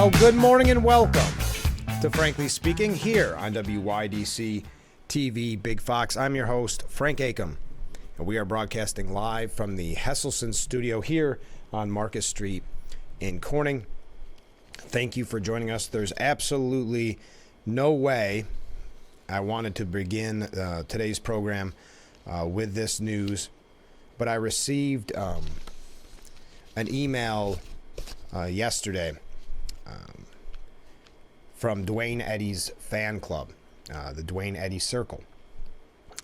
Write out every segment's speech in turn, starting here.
Well, good morning and welcome to Frankly Speaking here on WYDC TV Big Fox. I'm your host, Frank Acomb, and we are broadcasting live from the Hesselson studio here on Marcus Street in Corning. Thank you for joining us. There's absolutely no way I wanted to begin today's program with this news, but I received an email yesterday from Duane Eddy's fan club, the Duane Eddy Circle,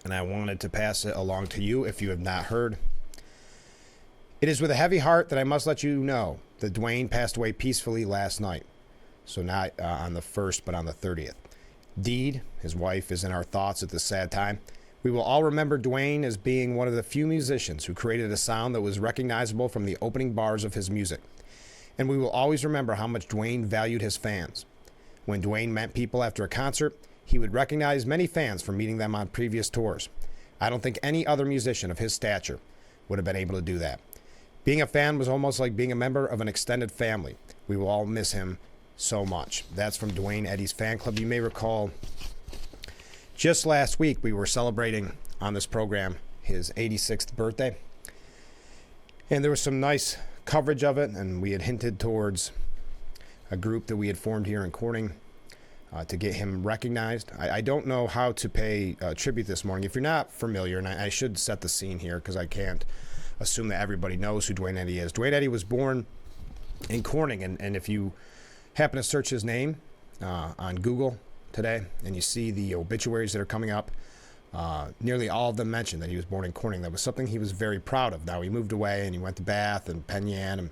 and I wanted to pass it along to you if you have not heard. It is with a heavy heart that I must let you know that Duane passed away peacefully last night, so not on the 1st but on the 30th. Deed, his wife, is in our thoughts at this sad time. We will all remember Duane as being one of the few musicians who created a sound that was recognizable from the opening bars of his music. And we will always remember how much Duane valued his fans. When Duane met people after a concert, he would recognize many fans from meeting them on previous tours. I don't think any other musician of his stature would have been able to do that. Being a fan was almost like being a member of an extended family. We will all miss him so much. That's from Duane Eddy's fan club. You may recall just last week we were celebrating on this program his 86th birthday. And there was some nice coverage of it, and we had hinted towards a group that we had formed here in Corning to get him recognized. I don't know how to pay tribute this morning. If you're not familiar, and I should set the scene here because I can't assume that everybody knows who Duane Eddy is. Duane Eddy was born in Corning, and if you happen to search his name on Google today and you see the obituaries that are coming up, nearly all of them mention that he was born in Corning. That was something he was very proud of. Now, he moved away and he went to Bath and Penn Yan, and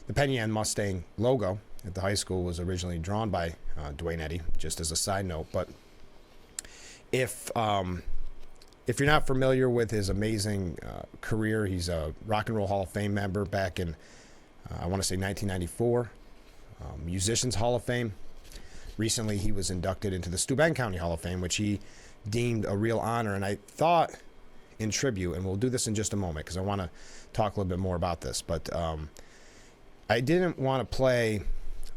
the Penn Yan Mustang logo at the high school was originally drawn by Duane Eddy, just as a side note. But if you're not familiar with his amazing career, he's a Rock and Roll Hall of Fame member back in, I want to say 1994, Musicians Hall of Fame. Recently, he was inducted into the Steuben County Hall of Fame, which he deemed a real honor. And I thought in tribute, and we'll do this in just a moment because I want to talk a little bit more about this, but I didn't want to play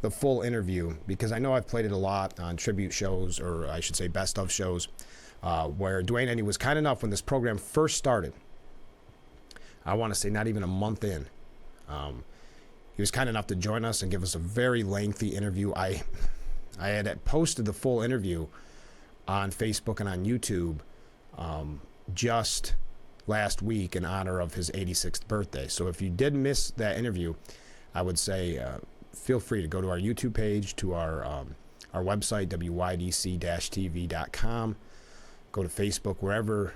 the full interview because I know I've played it a lot on tribute shows, or I should say best of shows, where Duane Eddy was kind enough when this program first started. I want to say not even a month in. He was kind enough to join us and give us a very lengthy interview. I had posted the full interview on Facebook and on YouTube just last week in honor of his 86th birthday. So if you did miss that interview, I would say feel free to go to our YouTube page, to our website, wydc-tv.com. Go to Facebook, wherever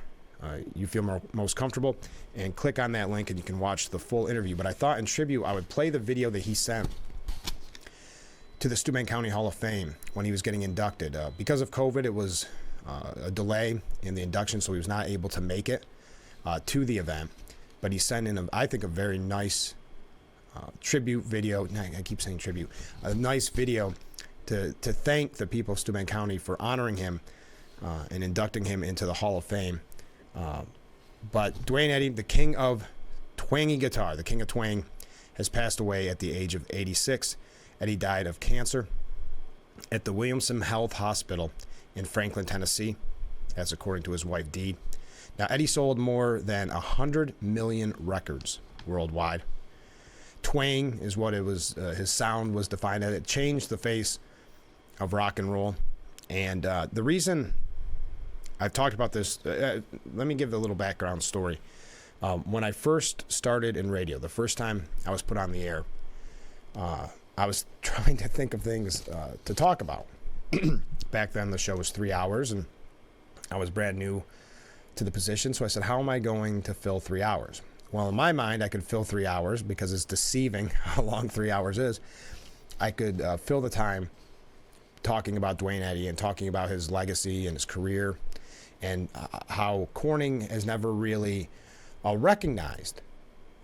you feel most comfortable, and click on that link and you can watch the full interview. But I thought in tribute I would play the video that he sent to the Steuben County Hall of Fame when he was getting inducted. Because of COVID, it was a delay in the induction, so he was not able to make it to the event. But he sent in, I think, a very nice tribute video. I keep saying tribute. A nice video to thank the people of Steuben County for honoring him and inducting him into the Hall of Fame. But Duane Eddy, the king of twangy guitar, the king of twang, has passed away at the age of 86. Eddy died of cancer at the Williamson Health Hospital in Franklin, Tennessee, as according to his wife, Deed. Now, Eddy sold more than 100 million records worldwide. Twang is what it was. His sound was defined as. It changed the face of rock and roll. And the reason I've talked about this, let me give a little background story. When I first started in radio, the first time I was put on the air, I was trying to think of things to talk about. Back then, the show was 3 hours, and I was brand new to the position. So I said, how am I going to fill 3 hours? Well, in my mind, I could fill 3 hours because it's deceiving how long 3 hours is. I could fill the time talking about Duane Eddy and talking about his legacy and his career and how Corning has never really recognized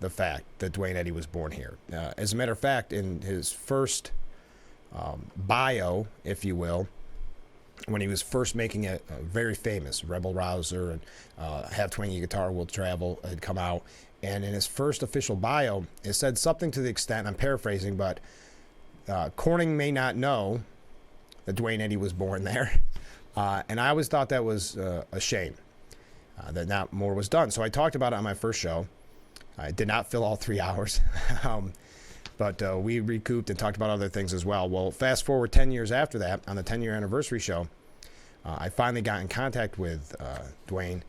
the fact that Duane Eddy was born here. As a matter of fact, in his first bio, if you will, when he was first making it very famous, Rebel Rouser and Have Twangy Guitar Will Travel had come out. And in his first official bio, it said something to the extent, I'm paraphrasing, but Corning may not know that Duane Eddy was born there. And I always thought that was a shame, that not more was done. So I talked about it on my first show. I did not fill all 3 hours, but we recouped and talked about other things as well. Well, fast forward 10 years after that, on the 10-year anniversary show, I finally got in contact with Duane,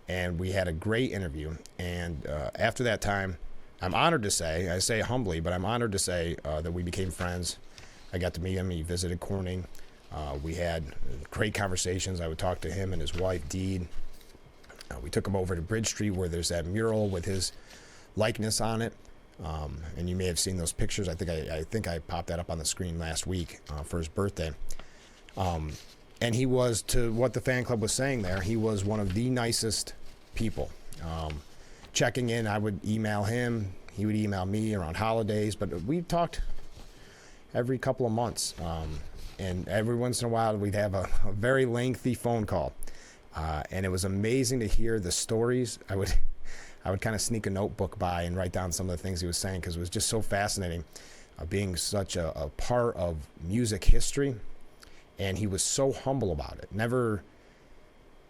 and we had a great interview. And after that time, I'm honored to say, I say humbly, but I'm honored to say that we became friends. I got to meet him. He visited Corning. We had great conversations. I would talk to him and his wife, Dee. We took him over to Bridge Street where there's that mural with his likeness on it. And you may have seen those pictures. I think I popped that up on the screen last week for his birthday. And he was, to what the fan club was saying there, he was one of the nicest people. Checking in, I would email him. He would email me around holidays. But we talked every couple of months. And every once in a while, we'd have a very lengthy phone call. And it was amazing to hear the stories. I would kind of sneak a notebook by and write down some of the things he was saying because it was just so fascinating, being such a part of music history. And he was so humble about it, never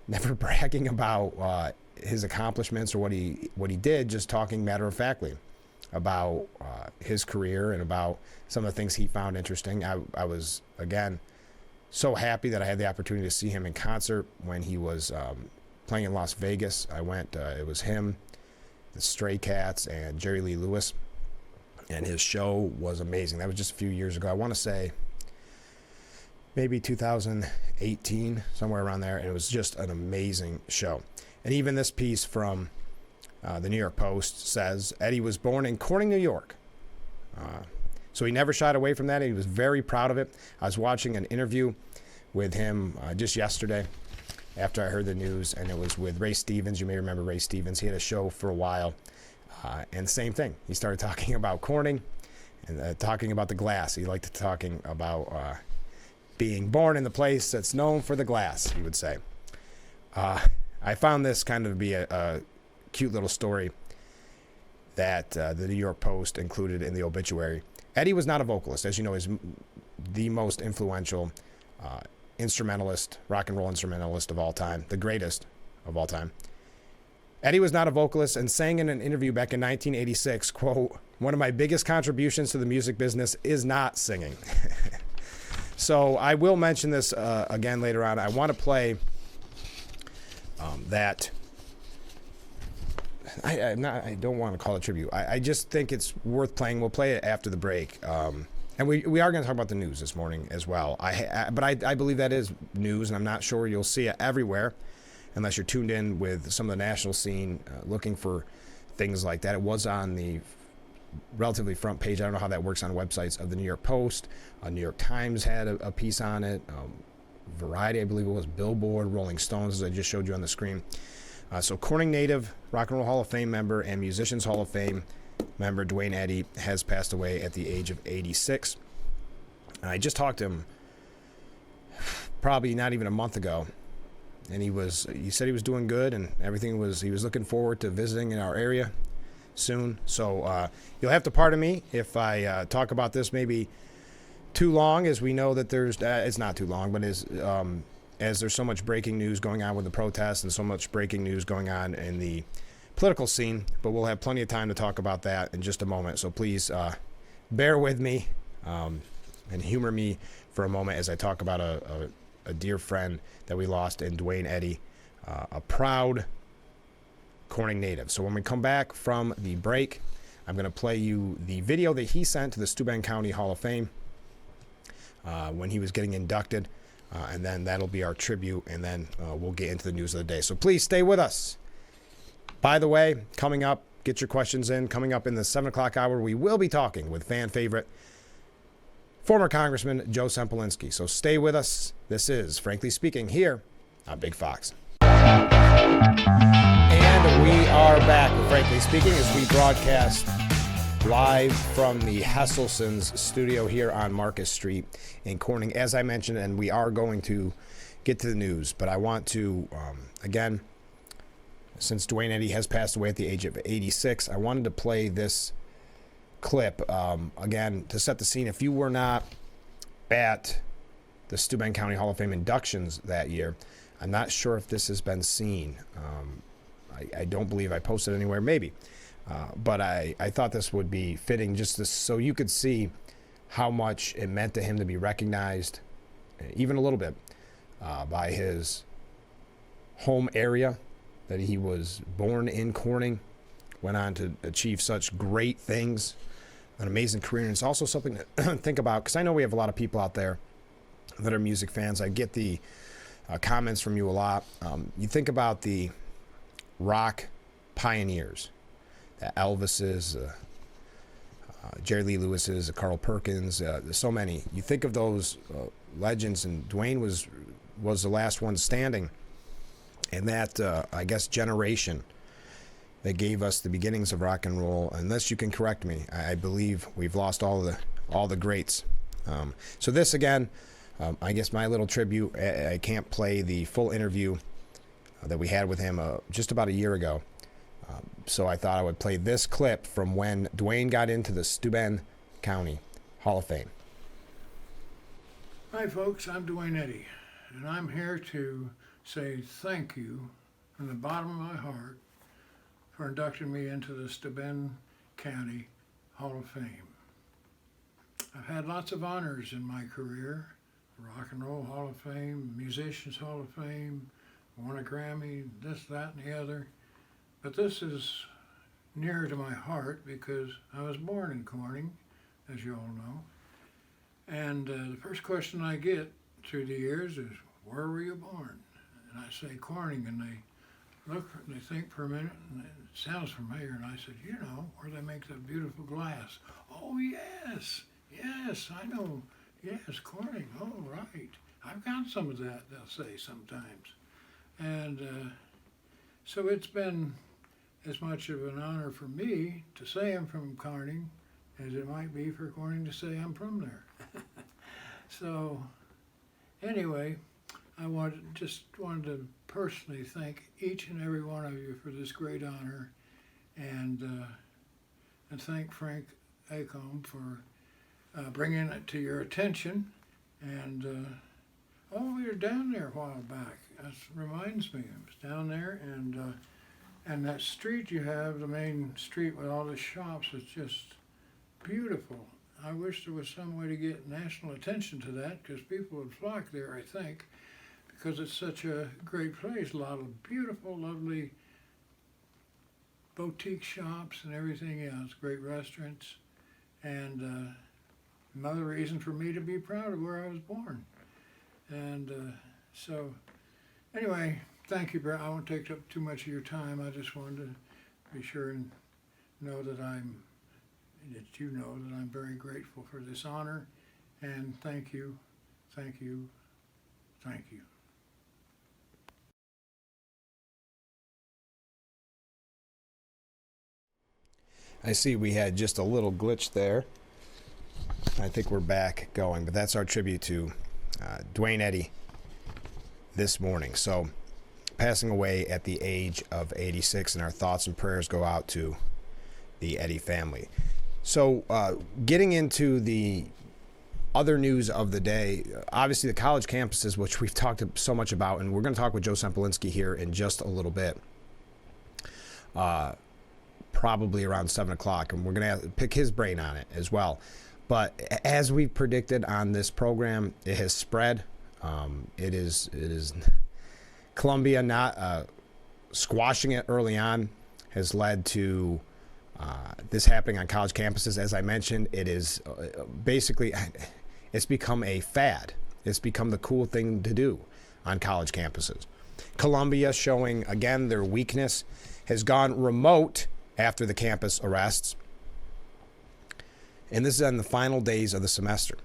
bragging about his accomplishments or what he did, just talking matter-of-factly about his career and about some of the things he found interesting. I was, again, so happy that I had the opportunity to see him in concert when he was playing in Las Vegas. I went, it was him, the Stray Cats, and Jerry Lee Lewis, and his show was amazing. That was just a few years ago. I want to say maybe 2018, somewhere around there, and it was just an amazing show. And even this piece from the New York Post says, Eddy was born in Corning, New York. So he never shied away from that. He was very proud of it. I was watching an interview with him just yesterday after I heard the news, and it was with Ray Stevens. You may remember Ray Stevens. He had a show for a while, and same thing. He started talking about Corning and talking about the glass. He liked talking about being born in the place that's known for the glass, he would say. I found this kind of be a cute little story that the New York Post included in the obituary. Eddy was not a vocalist. As you know, he's the most influential instrumentalist, rock and roll instrumentalist of all time, the greatest of all time. Eddy was not a vocalist and sang in an interview back in 1986, quote, "One of my biggest contributions to the music business is not singing." So I will mention this again later on. I want to play that. I don't want to call it tribute. I just think it's worth playing. We'll play it after the break. And we are going to talk about the news this morning as well. But I believe that is news, and I'm not sure you'll see it everywhere unless you're tuned in with some of the national scene looking for things like that. It was on the relatively front page. I don't know how that works on websites of the New York Post. New York Times had a piece on it. Variety, I believe it was, Billboard, Rolling Stones, as I just showed you on the screen. So Corning native, Rock and Roll Hall of Fame member, and Musicians Hall of Fame member Duane Eddy has passed away at the age of 86. I just talked to him probably not even a month ago, and he said he was doing good and everything was, he was looking forward to visiting in our area soon. So you'll have to pardon me if I talk about this maybe too long, as we know that there's, it's not too long, but as there's so much breaking news going on with the protests and so much breaking news going on in the political scene, but we'll have plenty of time to talk about that in just a moment. So please bear with me and humor me for a moment as I talk about a dear friend that we lost in Duane Eddy, a proud Corning native. So when we come back from the break, I'm going to play you the video that he sent to the Steuben County Hall of Fame when he was getting inducted. And then that'll be our tribute, and then we'll get into the news of the day. So please stay with us. By the way, coming up, get your questions in. Coming up in the 7 o'clock hour, we will be talking with fan favorite, former Congressman Joe Sempolinski. So stay with us. This is Frankly Speaking here on Big Fox. And we are back with Frankly Speaking as we broadcast live from the Hesselson's studio here on Marcus Street in Corning, as I mentioned, and we are going to get to the news. But I want to, again, since Duane Eddy has passed away at the age of 86, I wanted to play this clip, again, to set the scene. If you were not at the Steuben County Hall of Fame inductions that year, I'm not sure if this has been seen. I don't believe I posted anywhere, maybe. But I thought this would be fitting so you could see how much it meant to him to be recognized, even a little bit, by his home area, that he was born in Corning, went on to achieve such great things, an amazing career. And it's also something to think about, because I know we have a lot of people out there that are music fans. I get the comments from you a lot. You think about the rock pioneers, the Elvises, Jerry Lee Lewis's, Carl Perkins, there's so many. You think of those legends, and Duane was the last one standing. And that, I guess, generation that gave us the beginnings of rock and roll. Unless you can correct me, I believe we've lost all the greats. So this, again, I guess my little tribute. I can't play the full interview that we had with him just about a year ago. So I thought I would play this clip from when Duane got into the Steuben County Hall of Fame. Hi folks, I'm Duane Eddy, and I'm here to say thank you from the bottom of my heart for inducting me into the Steuben County Hall of Fame. I've had lots of honors in my career: Rock and Roll Hall of Fame, Musicians Hall of Fame, won a Grammy, this, that, and the other. But this is near to my heart because I was born in Corning, as you all know. And the first question I get through the years is, where were you born? And I say Corning, and they look and they think for a minute, and it sounds familiar, and I said, you know, where they make that beautiful glass. Oh, yes, I know, yes, Corning, oh, right. I've got some of that, they'll say sometimes. And so it's been as much of an honor for me to say I'm from Corning as it might be for Corning to say I'm from there. So anyway, I just wanted to personally thank each and every one of you for this great honor, and thank Frank Acomb for bringing it to your attention. And we were down there a while back. That reminds me, I was down there, and that street you have, the main street with all the shops, is just beautiful. I wish there was some way to get national attention to that, because people would flock there, I think, because it's such a great place. A lot of beautiful, lovely boutique shops and everything else, great restaurants, and another reason for me to be proud of where I was born. And so anyway, thank you, Brad. I won't take up too much of your time. I just wanted to be sure and know that you know that I'm very grateful for this honor, and thank you, thank you, thank you. I see we had just a little glitch there. I think we're back going, but that's our tribute to Duane Eddy this morning. So, passing away at the age of 86, and our thoughts and prayers go out to the Eddy family. So, getting into the other news of the day, obviously the college campuses, which we've talked so much about, and we're going to talk with Joe Sempolinski here in just a little bit, probably around 7 o'clock, and we're going to pick his brain on it as well. But as we predicted on this program, it has spread. It is Columbia not squashing it early on has led to this happening on college campuses. As I mentioned, it is basically, it's become a fad. It's become the cool thing to do on college campuses. Columbia, showing again their weakness, has gone remote after the campus arrests. And this is on the final days of the semester.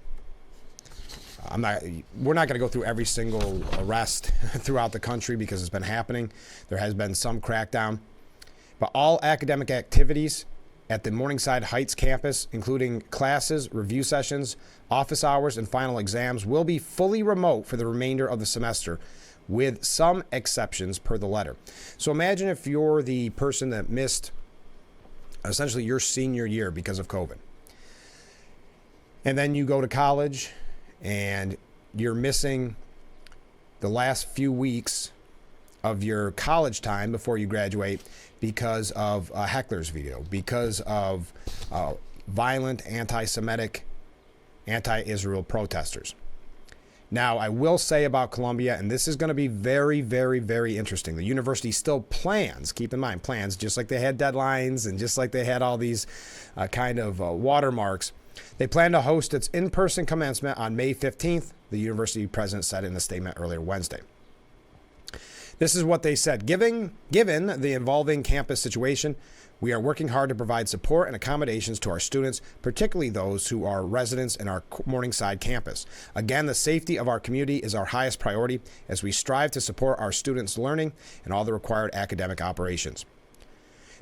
We're not going to go through every single arrest throughout the country because it's been happening. There has been some crackdown. But all academic activities at the Morningside Heights campus, including classes, review sessions, office hours, and final exams, will be fully remote for the remainder of the semester, with some exceptions per the letter. So imagine if you're the person that missed essentially your senior year because of COVID. And then you go to college and you're missing the last few weeks of your college time before you graduate because of a heckler's veto, because of violent anti-Semitic, anti-Israel protesters. Now, I will say about Columbia, and this is going to be very, very, very interesting. The university still plans, keep in mind, plans, just like they had deadlines and just like they had all these kind of watermarks. They plan to host its in-person commencement on May 15th, the university president said in a statement earlier Wednesday. This is what they said. Given the evolving campus situation, we are working hard to provide support and accommodations to our students, particularly those who are residents in our Morningside campus. Again, the safety of our community is our highest priority as we strive to support our students' learning and all the required academic operations.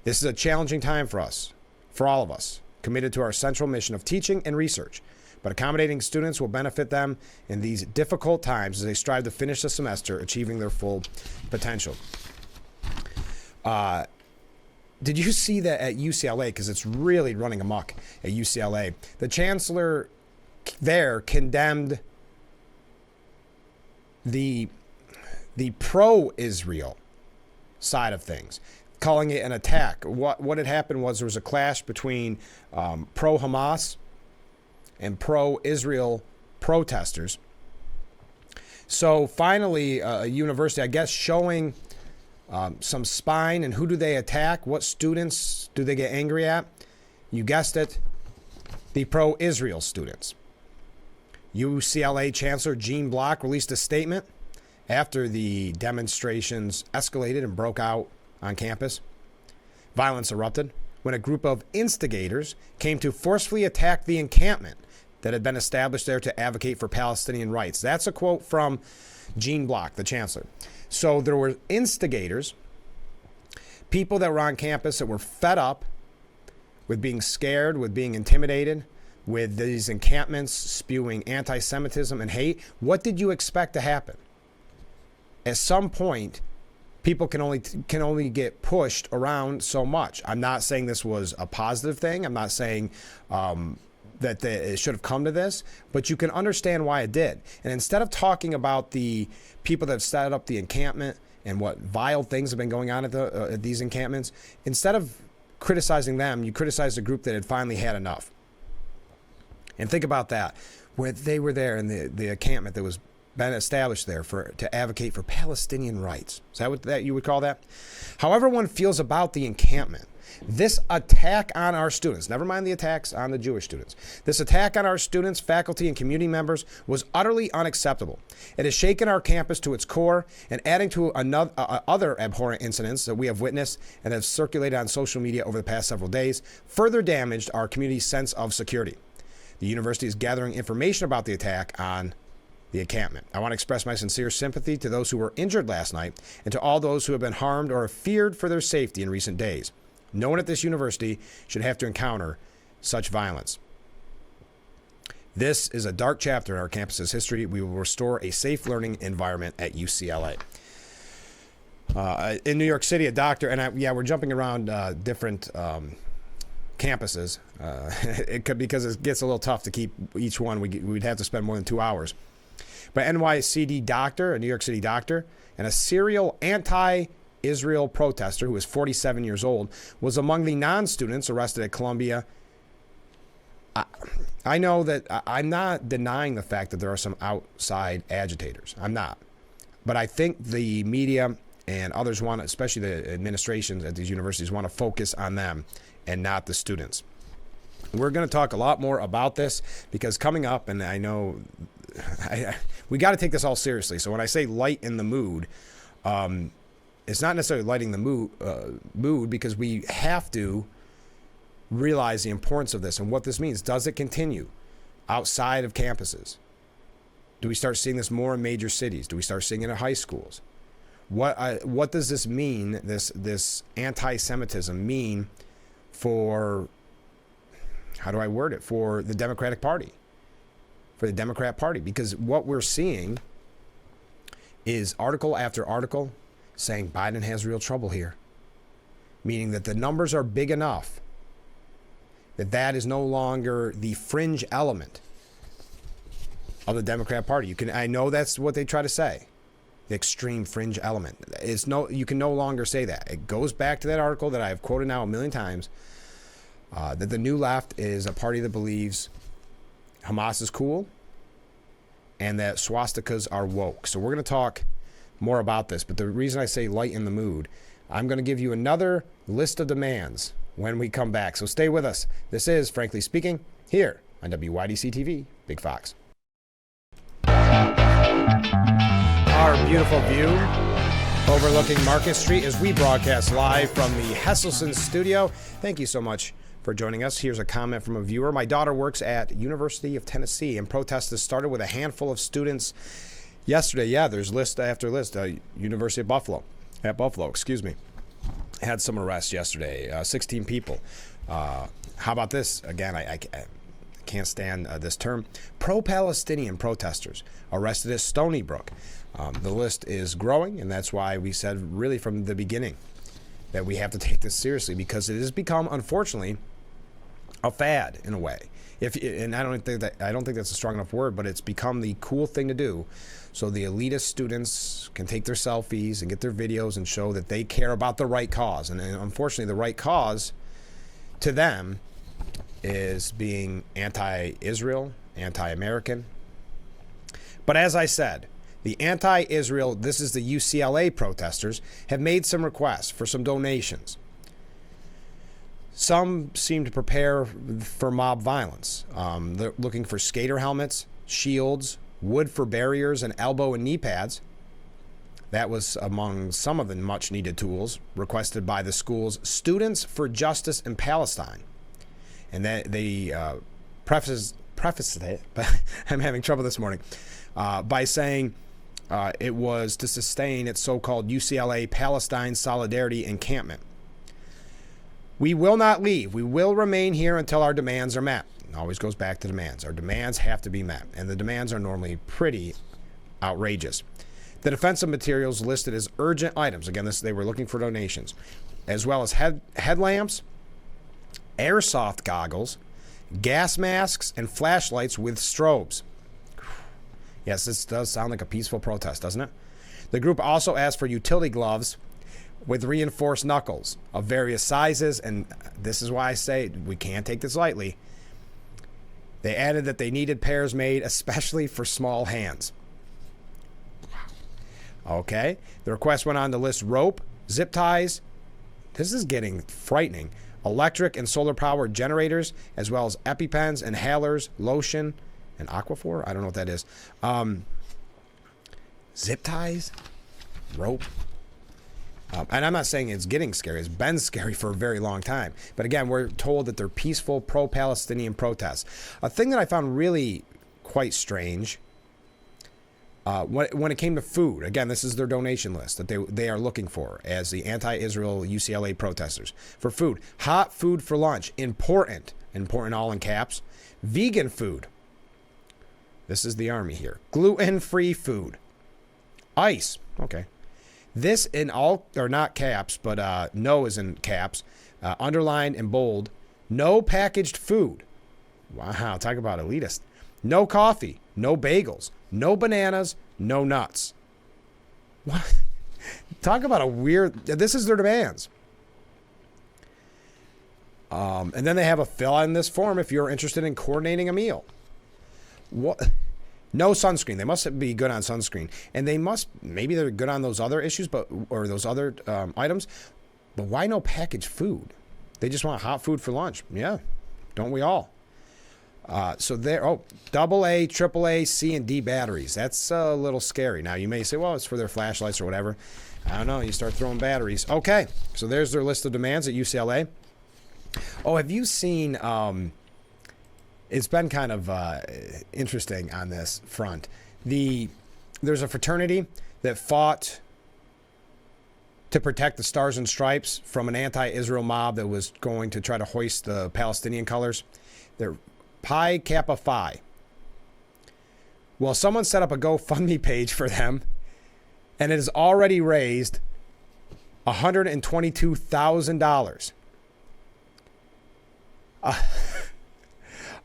This is a challenging time for us, for all of us, committed to our central mission of teaching and research. But accommodating students will benefit them in these difficult times as they strive to finish the semester achieving their full potential. Did you see that at UCLA? Because it's really running amok at UCLA. The chancellor there condemned the pro-Israel side of things, calling it an attack. What had happened was there was a clash between pro-Hamas and pro-Israel protesters. So finally, a university, I guess, showing some spine. And who do they attack? What students do they get angry at? You guessed it, the pro-Israel students. UCLA Chancellor Gene Block released a statement after the demonstrations escalated and broke out on campus. Violence erupted when a group of instigators came to forcefully attack the encampment that had been established there to advocate for Palestinian rights. That's a quote from Gene Block, the chancellor. So there were instigators, people that were on campus that were fed up with being scared, with being intimidated, with these encampments spewing anti-Semitism and hate. What did you expect to happen? At some point, people can only get pushed around so much. I'm not saying this was a positive thing. I'm not saying that it should have come to this, but you can understand why it did. And instead of talking about the people that have set up the encampment and what vile things have been going on at these encampments, instead of criticizing them, you criticize the group that had finally had enough. And think about that. When they were there in the encampment that was been established there to advocate for Palestinian rights. Is that what you would call that? However one feels about the encampment, this attack on our students, never mind the attacks on the Jewish students, this attack on our students, faculty, and community members was utterly unacceptable. It has shaken our campus to its core, and adding to other abhorrent incidents that we have witnessed and have circulated on social media over the past several days, further damaged our community's sense of security. The university is gathering information about the attack on the encampment. I want to express my sincere sympathy to those who were injured last night and to all those who have been harmed or have feared for their safety in recent days. No one at this university should have to encounter such violence. This is a dark chapter in our campus's history. We will restore a safe learning environment at UCLA. In New York City, a doctor, and we're jumping around different campuses. It could, because it gets a little tough to keep each one. We'd have to spend more than 2 hours. But NYCD doctor, a New York City doctor, and a serial anti-Israel protester who is 47 years old, was among the non-students arrested at Columbia. I know that I'm not denying the fact that there are some outside agitators. I'm not. But I think the media and others want, especially the administrations at these universities, want to focus on them and not the students. We're going to talk a lot more about this because coming up, and I know we got to take this all seriously. So when I say light in the mood, it's not necessarily lighting the mood because we have to realize the importance of this and what this means. Does it continue outside of campuses? Do we start seeing this more in major cities? Do we start seeing it in high schools? What does this mean, this anti-Semitism mean for, how do I word it, for the Democratic Party? For the Democrat Party, because what we're seeing is article after article saying Biden has real trouble here, meaning that the numbers are big enough that is no longer the fringe element of the Democrat Party. I know that's what they try to say, the extreme fringe element. You can no longer say that. It goes back to that article that I've quoted now a million times, that the new left is a party that believes Hamas is cool and that swastikas are woke. So we're going to talk more about this, but the reason I say lighten the mood, I'm going to give you another list of demands when we come back. So stay with us. This is Frankly Speaking here on WYDC TV, Big Fox. Our beautiful view overlooking Market Street as we broadcast live from the Hesselson studio. Thank you so much for joining us. Here's a comment from a viewer. My daughter works at University of Tennessee, and protests has started with a handful of students yesterday. Yeah, there's list after list. University of Buffalo, excuse me, had some arrests yesterday, 16 people. How about this? Again, I can't stand this term. Pro-Palestinian protesters arrested at Stony Brook. The list is growing, and that's why we said really from the beginning that we have to take this seriously, because it has become, unfortunately, a fad in a way. And I don't think that's a strong enough word, but it's become the cool thing to do. So the elitist students can take their selfies and get their videos and show that they care about the right cause. And unfortunately, the right cause to them is being anti-Israel, anti-American. But as I said, the anti-Israel, this is the UCLA protesters, have made some requests for some donations. Some seem to prepare for mob violence. They're looking for skater helmets, shields, wood for barriers, and elbow and knee pads. That was among some of the much needed tools requested by the school's Students for Justice in Palestine. And that they prefaced it, but I'm having trouble this morning, by saying it was to sustain its so-called UCLA Palestine Solidarity Encampment. We will not leave. We will remain here until our demands are met. It always goes back to demands. Our demands have to be met, and the demands are normally pretty outrageous. The defensive materials listed as urgent items, again, they were looking for donations, as well as headlamps, airsoft goggles, gas masks, and flashlights with strobes. Yes, this does sound like a peaceful protest, doesn't it? The group also asked for utility gloves with reinforced knuckles of various sizes, and this is why I say we can't take this lightly. They added that they needed pairs made especially for small hands. Okay. The request went on to list rope, zip ties. This is getting frightening. Electric and solar powered generators, as well as EpiPens, inhalers, lotion, and Aquaphor. I don't know what that is. Zip ties, rope. And I'm not saying it's getting scary. It's been scary for a very long time. But again, we're told that they're peaceful pro-Palestinian protests. A thing that I found really quite strange, when it came to food, again, this is their donation list that they are looking for as the anti-Israel UCLA protesters. For food, hot food for lunch, important all in caps, vegan food. This is the army here. Gluten-free food. Ice, okay. This in all, or not caps, but no is in caps, underlined in bold. No packaged food. Wow, talk about elitist. No coffee, no bagels, no bananas, no nuts. What? Talk about a weird, this is their demands. And then they have a fill in this form if you're interested in coordinating a meal. What? No sunscreen. They must be good on sunscreen. And maybe they're good on those other issues, or those other items. But why no packaged food? They just want hot food for lunch. Yeah, don't we all? So there, AA, AAA, C, and D batteries. That's a little scary. Now, you may say, well, it's for their flashlights or whatever. I don't know. You start throwing batteries. Okay, so there's their list of demands at UCLA. Oh, have you seen... it's been kind of interesting on this front. There's a fraternity that fought to protect the Stars and Stripes from an anti-Israel mob that was going to try to hoist the Palestinian colors. They're Pi Kappa Phi. Well, someone set up a GoFundMe page for them, and it has already raised $122,000.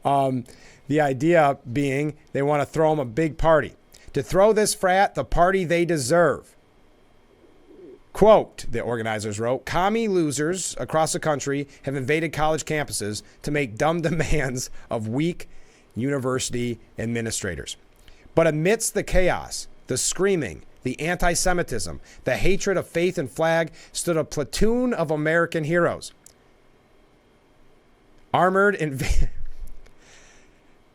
The idea being they want to throw them a big party. To throw this frat the party they deserve. Quote, the organizers wrote, commie losers across the country have invaded college campuses to make dumb demands of weak university administrators. But amidst the chaos, the screaming, the anti-Semitism, the hatred of faith and flag stood a platoon of American heroes. Armored in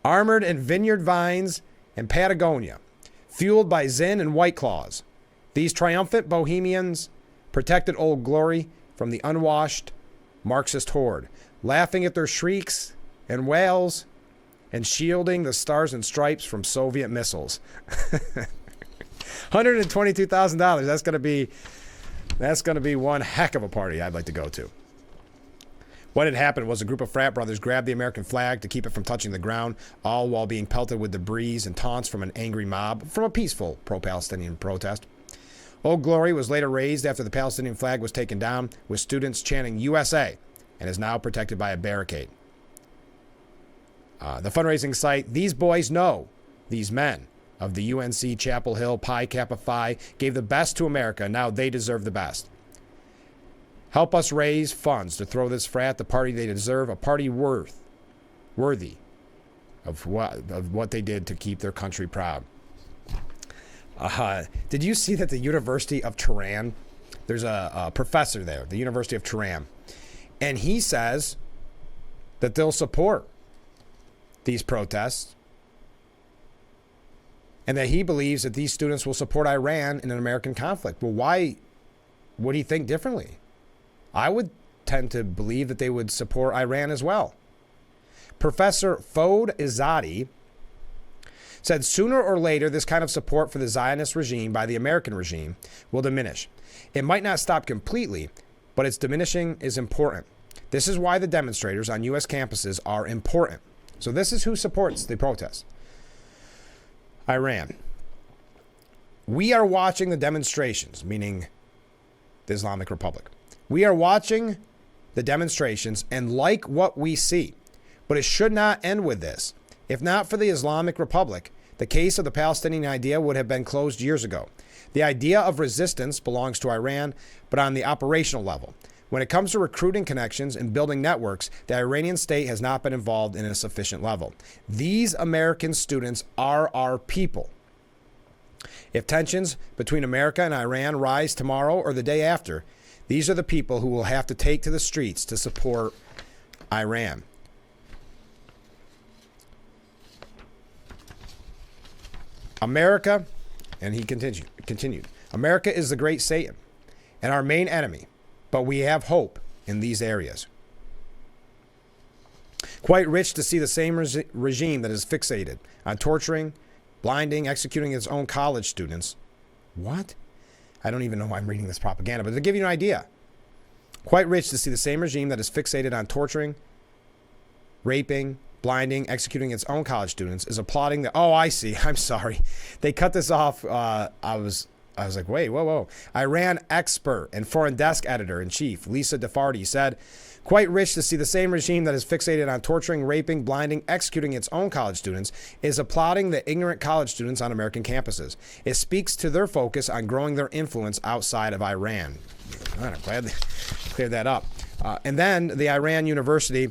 vineyard vines and Patagonia, fueled by Zin and White Claws. These triumphant bohemians protected Old Glory from the unwashed Marxist horde, laughing at their shrieks and wails and shielding the stars and stripes from Soviet missiles. $122,000. That's gonna be one heck of a party I'd like to go to. What had happened was a group of frat brothers grabbed the American flag to keep it from touching the ground, all while being pelted with debris and taunts from an angry mob from a peaceful pro-Palestinian protest. Old Glory was later raised after the Palestinian flag was taken down, with students chanting USA, and is now protected by a barricade. The fundraising site, These Boys Know, These Men, of the UNC Chapel Hill Pi Kappa Phi, gave the best to America. Now they deserve the best. Help us raise funds to throw this frat the party they deserve, a party worthy of what they did to keep their country proud. Did you see that the University of Tehran, there's a professor there, the University of Tehran, and he says that they'll support these protests and that he believes that these students will support Iran in an American conflict. Well, why would he think differently? I would tend to believe that they would support Iran as well. Professor Fode Izzadi said sooner or later this kind of support for the Zionist regime by the American regime will diminish. It might not stop completely, but its diminishing is important. This is why the demonstrators on U.S. campuses are important. So this is who supports the protests. Iran. We are watching the demonstrations, meaning the Islamic Republic. We are watching the demonstrations and like what we see, but it should not end with this. If not for the Islamic Republic, the case of the Palestinian idea would have been closed years ago. The idea of resistance belongs to Iran, but on the operational level. When it comes to recruiting connections and building networks, the Iranian state has not been involved in a sufficient level. These American students are our people. If tensions between America and Iran rise tomorrow or the day after, these are the people who will have to take to the streets to support Iran. America, and he continued, America is the great Satan and our main enemy, but we have hope in these areas. Quite rich to see the same regime that is fixated on torturing, blinding, executing its own college students. What? I don't even know why I'm reading this propaganda, but to give you an idea. Quite rich to see the same regime that is fixated on torturing, raping, blinding, executing its own college students is applauding the... Oh, I see. I'm sorry. They cut this off. I was like, wait, whoa. Iran expert and foreign desk editor-in-chief Lisa Defarty said, quite rich to see the same regime that is fixated on torturing, raping, blinding, executing its own college students is applauding the ignorant college students on American campuses. It speaks to their focus on growing their influence outside of Iran. All right, I'm glad they cleared that up. And then the Iran University,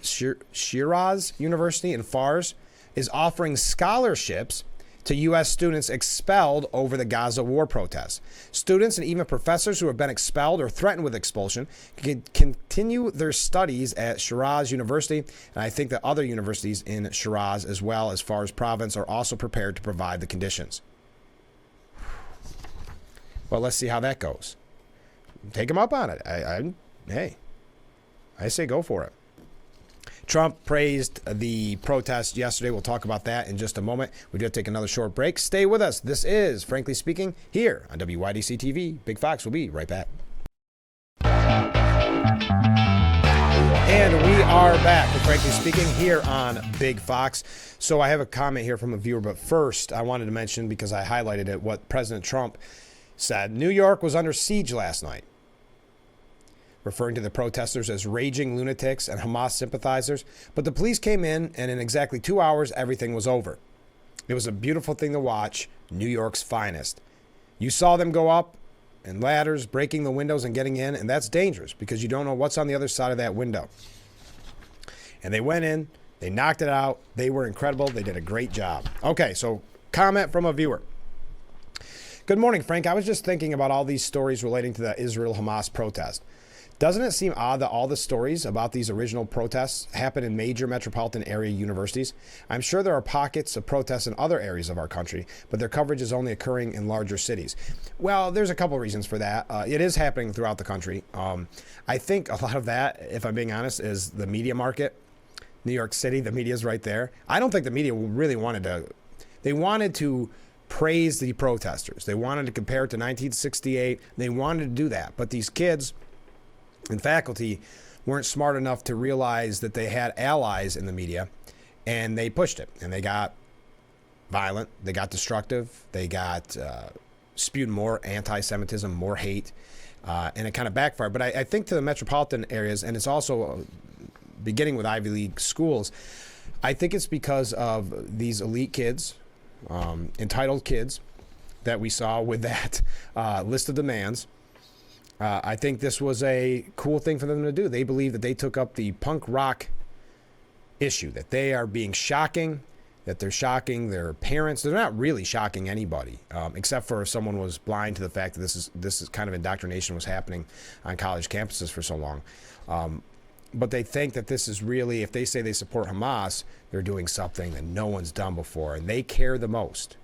Shiraz University in Fars, is offering scholarships to U.S. students expelled over the Gaza war protests. Students and even professors who have been expelled or threatened with expulsion can continue their studies at Shiraz University, and I think that other universities in Shiraz as well as Fars province are also prepared to provide the conditions. Well, let's see how that goes. Take them up on it. Hey, I say go for it. Trump praised the protest yesterday. We'll talk about that in just a moment. We do have to take another short break. Stay with us. This is Frankly Speaking here on WYDC TV. Big Fox will be right back. And we are back with Frankly Speaking here on Big Fox. So I have a comment here from a viewer, but first I wanted to mention, because I highlighted it, what President Trump said. New York was under siege last night. referring to the protesters as raging lunatics and Hamas sympathizers. But the police came in, and in exactly 2 hours, everything was over. It was a beautiful thing to watch, New York's finest. You saw them go up in ladders, breaking the windows and getting in, and that's dangerous because you don't know what's on the other side of that window. And they went in, they knocked it out, they were incredible, they did a great job. Okay, so comment from a viewer. Good morning, Frank. I was just thinking about all these stories relating to the Israel-Hamas protest. Doesn't it seem odd that all the stories about these original protests happen in major metropolitan area universities? I'm sure there are pockets of protests in other areas of our country, but their coverage is only occurring in larger cities. Well, there's a couple reasons for that. It is happening throughout the country. I think a lot of that, if I'm being honest, is the media market. New York City, the media is right there. I don't think the media really wanted to praise the protesters. They wanted to compare it to 1968. They wanted to do that. But these kids and faculty weren't smart enough to realize that they had allies in the media, and they pushed it. And they got violent. They got destructive. They got spewed more anti-Semitism, more hate, and it kind of backfired. But I think to the metropolitan areas, and it's also beginning with Ivy League schools, I think it's because of these elite kids, entitled kids that we saw with that list of demands. I think this was a cool thing for them to do. They believe that they took up the punk rock issue, that they are being shocking, that they're shocking their parents. They're not really shocking anybody, except for if someone was blind to the fact that this is kind of indoctrination was happening on college campuses for so long. But they think that this is really, if they say they support Hamas, they're doing something that no one's done before, and they care the most.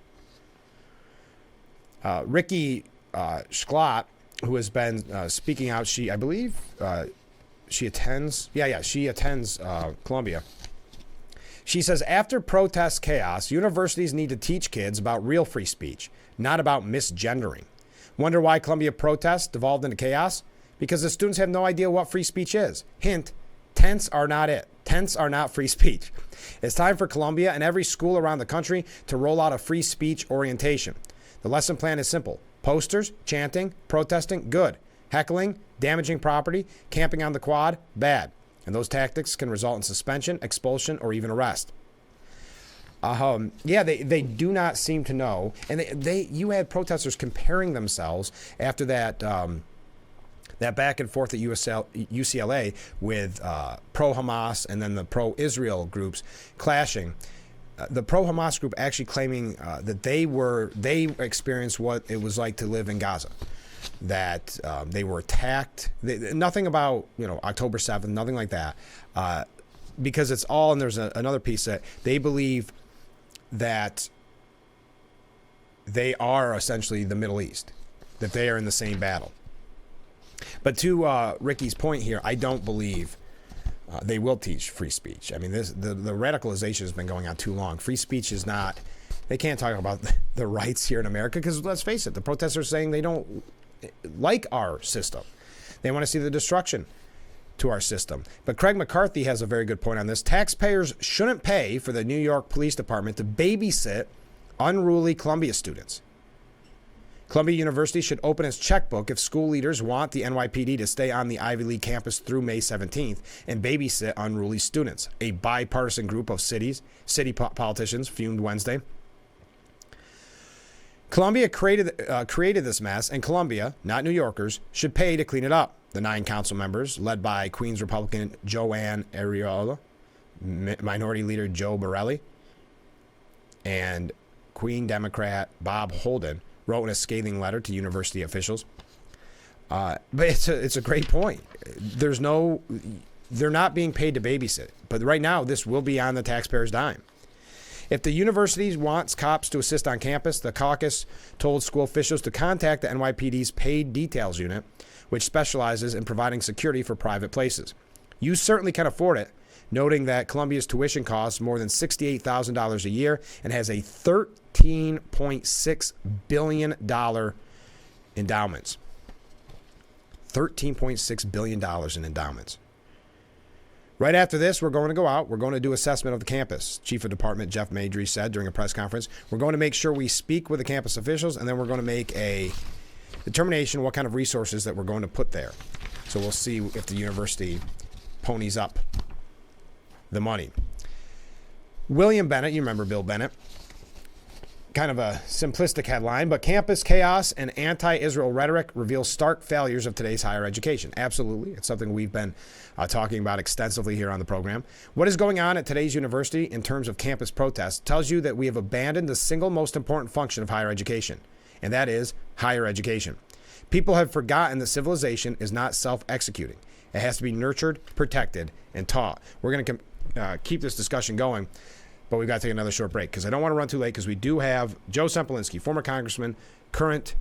Ricky Schlott, who has been speaking out, I believe she attends Columbia. She says, after protest chaos, universities need to teach kids about real free speech, not about misgendering. Wonder why Columbia protests devolved into chaos? Because the students have no idea what free speech is. Hint, tents are not it. Tents are not free speech. It's time for Columbia and every school around the country to roll out a free speech orientation. The lesson plan is simple. Posters, chanting, protesting, good. Heckling, damaging property, camping on the quad, bad. And those tactics can result in suspension, expulsion, or even arrest. They do not seem to know. And you had protesters comparing themselves after that back and forth at UCLA with pro-Hamas and then the pro-Israel groups clashing. The pro-Hamas group actually claiming that they experienced what it was like to live in Gaza, that they were attacked. Nothing about October 7th, nothing like that, because it's all. And there's another piece that they believe that they are essentially the Middle East, that they are in the same battle. But to Ricky's point here, I don't believe they will teach free speech. I mean, the radicalization has been going on too long. Free speech is not. They can't talk about the rights here in America because, let's face it, the protesters are saying they don't like our system. They want to see the destruction to our system. But Craig McCarthy has a very good point on this. Taxpayers shouldn't pay for the New York Police Department to babysit unruly Columbia students. Columbia University should open its checkbook if school leaders want the NYPD to stay on the Ivy League campus through May 17th and babysit unruly students. A bipartisan group of city politicians fumed Wednesday. Columbia created this mess, and Columbia, not New Yorkers, should pay to clean it up. The 9 council members, led by Queens Republican Joanne Ariola, Minority Leader Joe Borelli, and Queen Democrat Bob Holden, wrote in a scathing letter to university officials. But it's a great point. They're not being paid to babysit. But right now, this will be on the taxpayer's dime. If the university wants cops to assist on campus, the caucus told school officials to contact the NYPD's paid details unit, which specializes in providing security for private places. You certainly can afford it, noting that Columbia's tuition costs more than $68,000 a year and has a $13.6 billion endowments. $13.6 billion in endowments. Right after this, we're going to go out. We're going to do assessment of the campus. Chief of Department Jeff Madry said during a press conference, we're going to make sure we speak with the campus officials, and then we're going to make a determination what kind of resources that we're going to put there. So we'll see if the university ponies up the money. William Bennett, you remember Bill Bennett, kind of a simplistic headline, but campus chaos and anti-Israel rhetoric reveals stark failures of today's higher education. Absolutely. It's something we've been talking about extensively here on the program. What is going on at today's university in terms of campus protests tells you that we have abandoned the single most important function of higher education, and that is higher education. People have forgotten that civilization is not self-executing. It has to be nurtured, protected, and taught. We're going to keep this discussion going, but we've got to take another short break because I don't want to run too late because we do have Joe Sempolinski, former congressman, current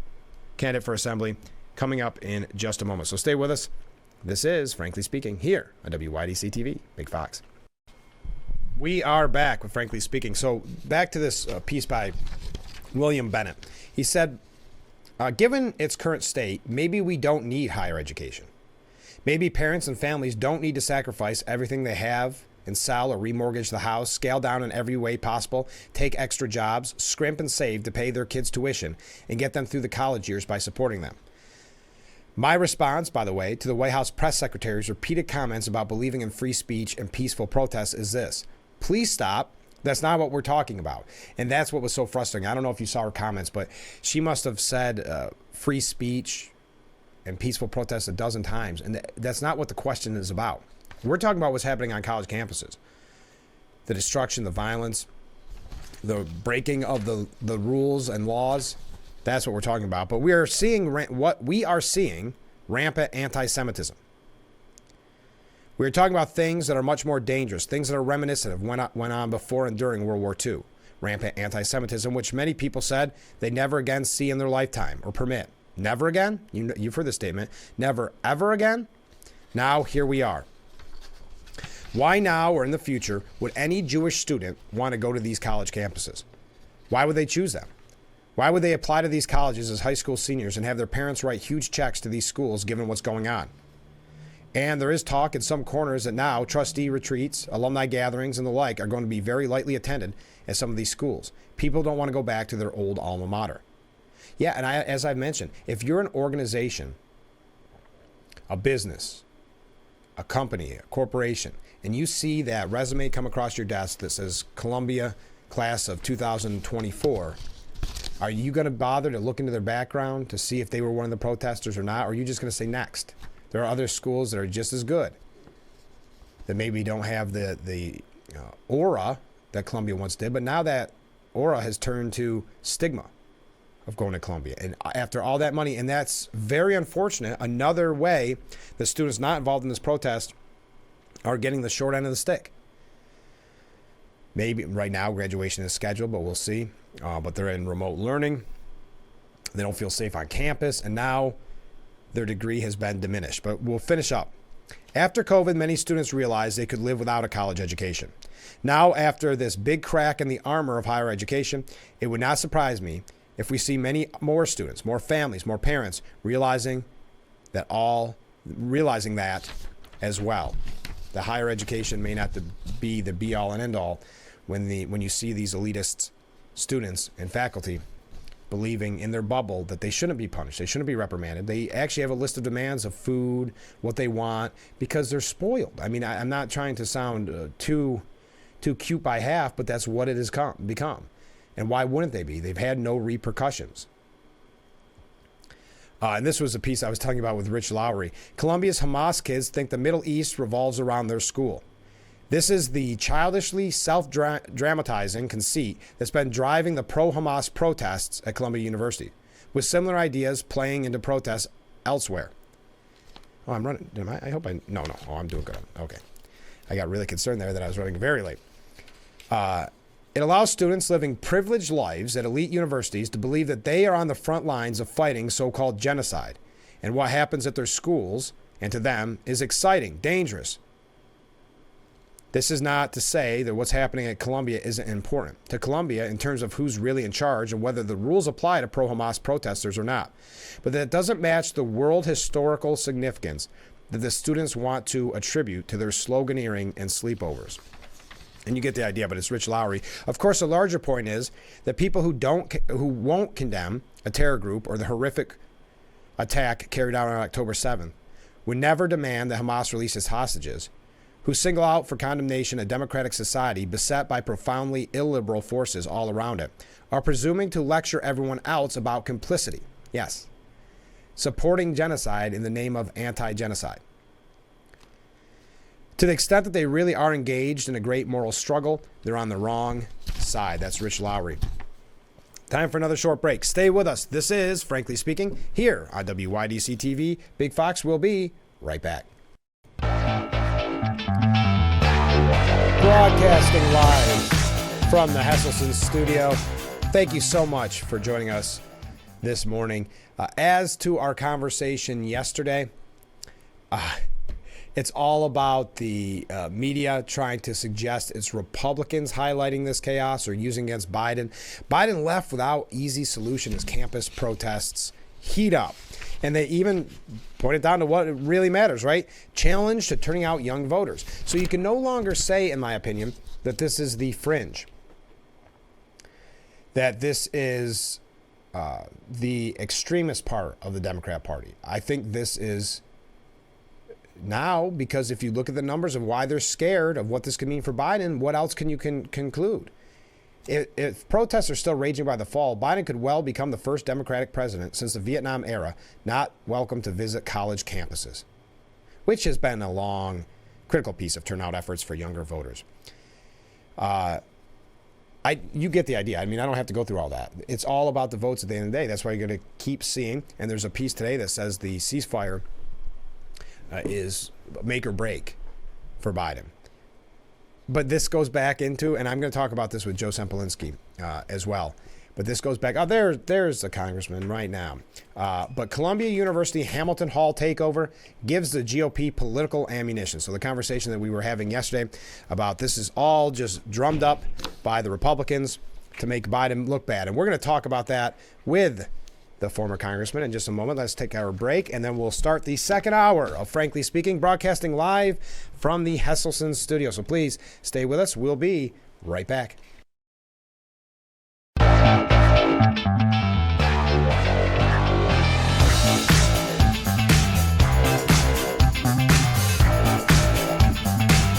candidate for assembly, coming up in just a moment. So stay with us. This is Frankly Speaking here on WYDC TV, Big Fox. We are back with Frankly Speaking. So back to this piece by William Bennett. He said, given its current state, maybe we don't need higher education. Maybe parents and families don't need to sacrifice everything they have and sell or remortgage the house, scale down in every way possible, take extra jobs, scrimp and save to pay their kids' tuition, and get them through the college years by supporting them. My response, by the way, to the White House press secretary's repeated comments about believing in free speech and peaceful protests is this. Please stop. That's not what we're talking about. And that's what was so frustrating. I don't know if you saw her comments, but she must have said free speech and peaceful protests a dozen times. And that's not what the question is about. We're talking about what's happening on college campuses. The destruction, the violence, the breaking of the rules and laws. That's what we're talking about. But we are seeing rampant anti-Semitism. We're talking about things that are much more dangerous, things that are reminiscent of what went on before and during World War II. Rampant anti-Semitism, which many people said they never again see in their lifetime or permit. Never again? You've heard the statement. Never, ever again? Now, here we are. Why now or in the future would any Jewish student want to go to these college campuses? Why would they choose them? Why would they apply to these colleges as high school seniors and have their parents write huge checks to these schools given what's going on? And there is talk in some corners that now trustee retreats, alumni gatherings, and the like are going to be very lightly attended at some of these schools. People don't want to go back to their old alma mater. Yeah, and as I've mentioned, if you're an organization, a business, a company, a corporation, and you see that resume come across your desk that says Columbia class of 2024, are you going to bother to look into their background to see if they were one of the protesters or not? Or are you just going to say next? There are other schools that are just as good that maybe don't have the aura that Columbia once did, but now that aura has turned to stigma of going to Columbia. And after all that money, and that's very unfortunate, another way the students not involved in this protest are getting the short end of the stick. Maybe right now graduation is scheduled, but we'll see. But they're in remote learning. They don't feel safe on campus, and now their degree has been diminished. But we'll finish up. After COVID, many students realized they could live without a college education. Now, after this big crack in the armor of higher education, it would not surprise me if we see many more students, more families, more parents realizing that as well. The higher education may not be the be-all and end-all when you see these elitist students and faculty believing in their bubble that they shouldn't be punished, they shouldn't be reprimanded. They actually have a list of demands of food, what they want, because they're spoiled. I mean, I'm not trying to sound too cute by half, but that's what it has become. And why wouldn't they be? They've had no repercussions. And this was a piece I was telling you about with Rich Lowry. Columbia's Hamas kids think the Middle East revolves around their school. This is the childishly self-dramatizing conceit that's been driving the pro-Hamas protests at Columbia University, with similar ideas playing into protests elsewhere. Oh, I'm running. I hope I... No. Oh, I'm doing good. Okay. I got really concerned there that I was running very late. It allows students living privileged lives at elite universities to believe that they are on the front lines of fighting so-called genocide. And what happens at their schools, and to them, is exciting, dangerous. This is not to say that what's happening at Columbia isn't important. To Columbia, in terms of who's really in charge and whether the rules apply to pro-Hamas protesters or not. But that doesn't match the world historical significance that the students want to attribute to their sloganeering and sleepovers. And you get the idea, but it's Rich Lowry. Of course, the larger point is that people who won't condemn a terror group or the horrific attack carried out on October 7th would never demand that Hamas release its hostages, who single out for condemnation a democratic society beset by profoundly illiberal forces all around it, are presuming to lecture everyone else about complicity. Yes, supporting genocide in the name of anti-genocide. To the extent that they really are engaged in a great moral struggle, they're on the wrong side. That's Rich Lowry. Time for another short break. Stay with us. This is, Frankly Speaking, here on WYDC TV. Big Fox will be right back. Broadcasting live from the Hesselson studio. Thank you so much for joining us this morning. As to our conversation yesterday, it's all about the media trying to suggest it's Republicans highlighting this chaos or using against Biden. Biden left without easy solution as campus protests heat up. And they even pointed down to what really matters, right? Challenge to turning out young voters. So you can no longer say, in my opinion, that this is the fringe, that this is the extremist part of the Democrat Party. I think this is now, because if you look at the numbers of why they're scared of what this could mean for Biden, what else can you conclude? If protests are still raging by the fall, Biden could well become the first Democratic president since the Vietnam era not welcome to visit college campuses, which has been a long, critical piece of turnout efforts for younger voters. You get the idea. I mean, I don't have to go through all that. It's all about the votes at the end of the day. That's why you're going to keep seeing, and there's a piece today that says the ceasefire is make or break for Biden. But this goes back into, and I'm going to talk about this with Joe Sempolinski as well. But this goes back. Oh, there's the congressman right now. But Columbia University Hamilton Hall takeover gives the GOP political ammunition. So the conversation that we were having yesterday about this is all just drummed up by the Republicans to make Biden look bad. And we're going to talk about that with the former congressman in just a moment. Let's take our break, and then we'll start the second hour of Frankly Speaking, broadcasting live from the Hesselson studio. So please stay with us. We'll be right back.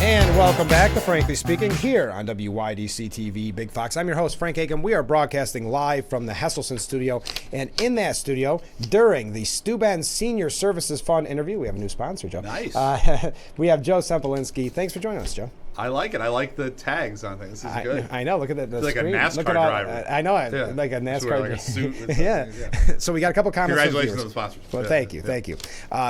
And welcome back to Frankly Speaking here on WYDC TV Big Fox. I'm your host, Frank Acomb. We are broadcasting live from the Hesselson studio. And in that studio, during the Steuben Senior Services Fund interview, we have a new sponsor, Joe. Nice. We have Joe Sempolinski. Thanks for joining us, Joe. I like it. I like the tags on things. This is good. I know. Look at the like screen. a NASCAR Look at all, driver. I know. Yeah. Like a NASCAR driver. Like a suit. Yeah. So we got a couple comments. Congratulations on the sponsors. Well, thank you. Thank you.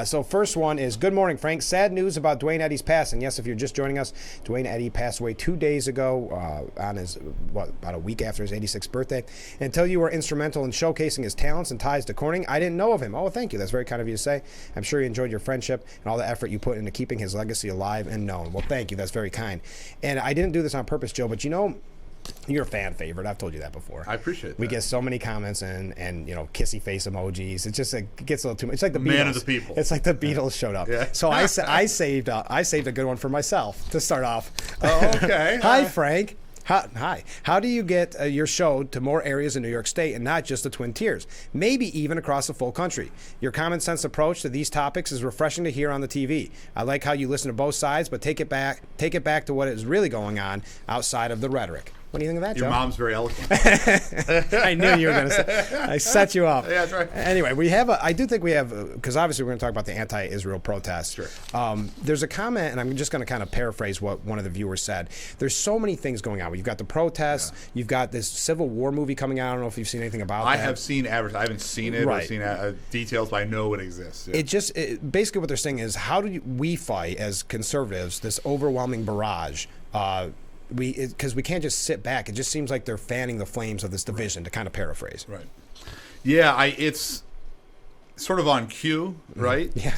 So first one is, good morning, Frank. Sad news about Duane Eddy's passing. Yes, if you're just joining us, Duane Eddy passed away 2 days ago on his, about a week after his 86th birthday. And until you were instrumental in showcasing his talents and ties to Corning, I didn't know of him. Oh, thank you. That's very kind of you to say. I'm sure you enjoyed your friendship and all the effort you put into keeping his legacy alive and known. Well, thank you. That's very kind. And I didn't do this on purpose, Joe, but you know, you're a fan favorite. I've told you that before. I appreciate that. We get so many comments and you know, kissy face emojis. It just it gets a little too much. It's like the Man Beatles. of the people. It's like the Beatles showed up. Yeah. So I saved a good one for myself to start off. Oh, okay. Hi, Frank. Hi. How do you get your show to more areas in New York State and not just the Twin Tiers? Maybe even across the full country. Your common sense approach to these topics is refreshing to hear on the TV. I like how you listen to both sides, but take it back to what is really going on outside of the rhetoric. What do you think of that, Joe? Your mom's very eloquent. I knew you were going to say. I set you up. Yeah, that's right. Anyway, I do think we have, because obviously we're going to talk about the anti-Israel protests. Sure. There's a comment, and I'm just going to kind of paraphrase what one of the viewers said. There's so many things going on. You've got the protests. Yeah. You've got this Civil War movie coming out. I don't know if you've seen anything about that. I have seen advertising. I haven't seen it. Right. I've seen details, but I know it exists. Yeah. Basically what they're saying is, how do we fight as conservatives this overwhelming barrage? Because we can't just sit back. It just seems like they're fanning the flames of this division, to kind of paraphrase. Right. Yeah, it's sort of on cue, right? Yeah.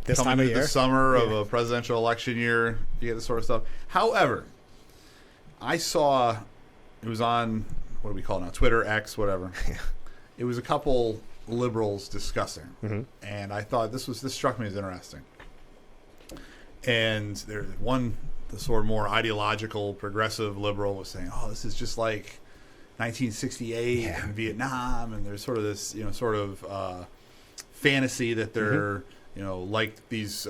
This coming time of into year. the summer of a presidential election year, you get this sort of stuff. However, I saw, it was on, what do we call it now, Twitter, X, whatever. Yeah. It was a couple liberals discussing, and I thought this struck me as interesting. And there's the sort of more ideological, progressive liberal was saying, "Oh, this is just like 1968 and Vietnam," and there's sort of this, fantasy that they're, like these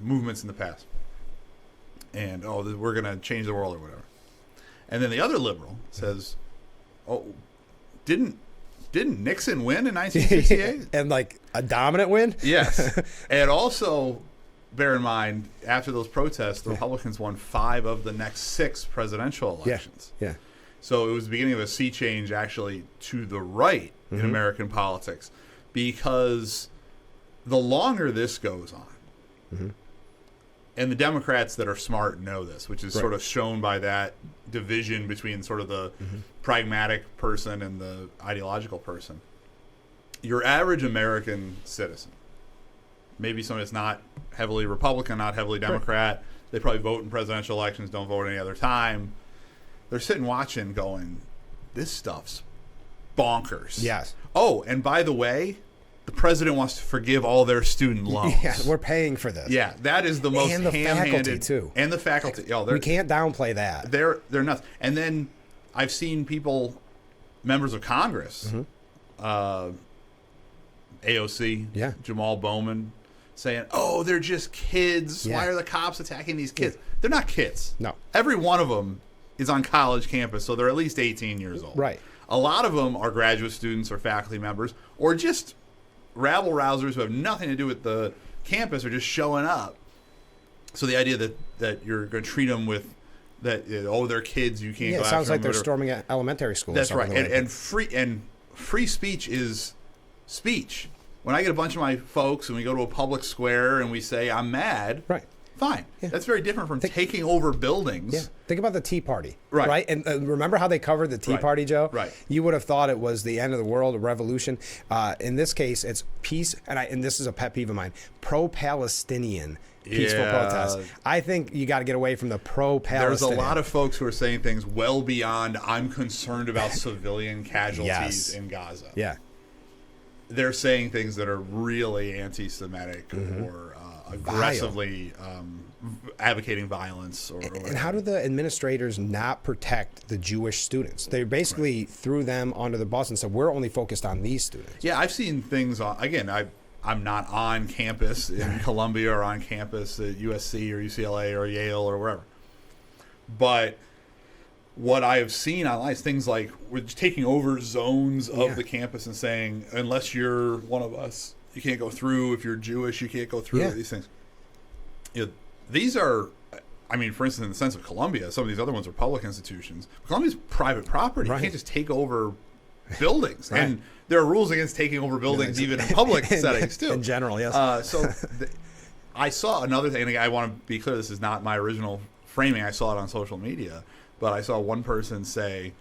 movements in the past. And, we're going to change the world or whatever. And then the other liberal says, didn't Nixon win in 1968? And like a dominant win? Yes. And also, bear in mind, after those protests, the Republicans won 5 of the next 6 presidential elections. Yeah. So it was the beginning of a sea change actually to the right in American politics, because the longer this goes on, and the Democrats that are smart know this, which is sort of shown by that division between sort of the pragmatic person and the ideological person. Your average American citizen, maybe someone that's not heavily Republican, not heavily Democrat, they probably vote in presidential elections, don't vote any other time. They're sitting watching going, this stuff's bonkers. Yes. Oh, and by the way, the president wants to forgive all their student loans. Yeah, we're paying for this. Yeah, that is the most and the ham-handed. faculty too. And the faculty. We can't downplay that. They're nuts. And then I've seen people, members of Congress, AOC, Jamal Bowman, saying, they're just kids. Yeah. Why are the cops attacking these kids? They're not kids. No. Every one of them is on college campus, so they're at least 18 years old. Right. A lot of them are graduate students or faculty members or just rabble-rousers who have nothing to do with the campus, are just showing up. So the idea that you're going to treat them with that, they're kids, you can't go after them. It sounds like they're storming an elementary school. That's right. Like And free speech is speech. When I get a bunch of my folks and we go to a public square and we say, I'm mad, fine. Yeah. That's very different from taking over buildings. Yeah. Think about the Tea Party. Right. And remember how they covered the Tea Party, Joe? Right. You would have thought it was the end of the world, a revolution. In this case, it's peace, and this is a pet peeve of mine, pro-Palestinian peaceful protest. I think you got to get away from the pro-Palestinian. There's a lot of folks who are saying things well beyond, I'm concerned about civilian casualties in Gaza. Yeah. They're saying things that are really anti-Semitic or aggressively advocating violence. And how do the administrators not protect the Jewish students? They basically threw them onto the bus and said, we're only focused on these students. Yeah, I've seen things again, I'm not on campus in Columbia or on campus at USC or UCLA or Yale or wherever. But what I have seen online is things like we're just taking over zones of the campus and saying, unless you're one of us, you can't go through. If you're Jewish, you can't go through. These things. These are, for instance, in the sense of Columbia, some of these other ones are public institutions. Columbia's private property. You can't just take over buildings. And there are rules against taking over buildings even in public settings, too. In general, yes. I saw another thing, and I want to be clear, this is not my original framing. I saw it on social media. But I saw one person say,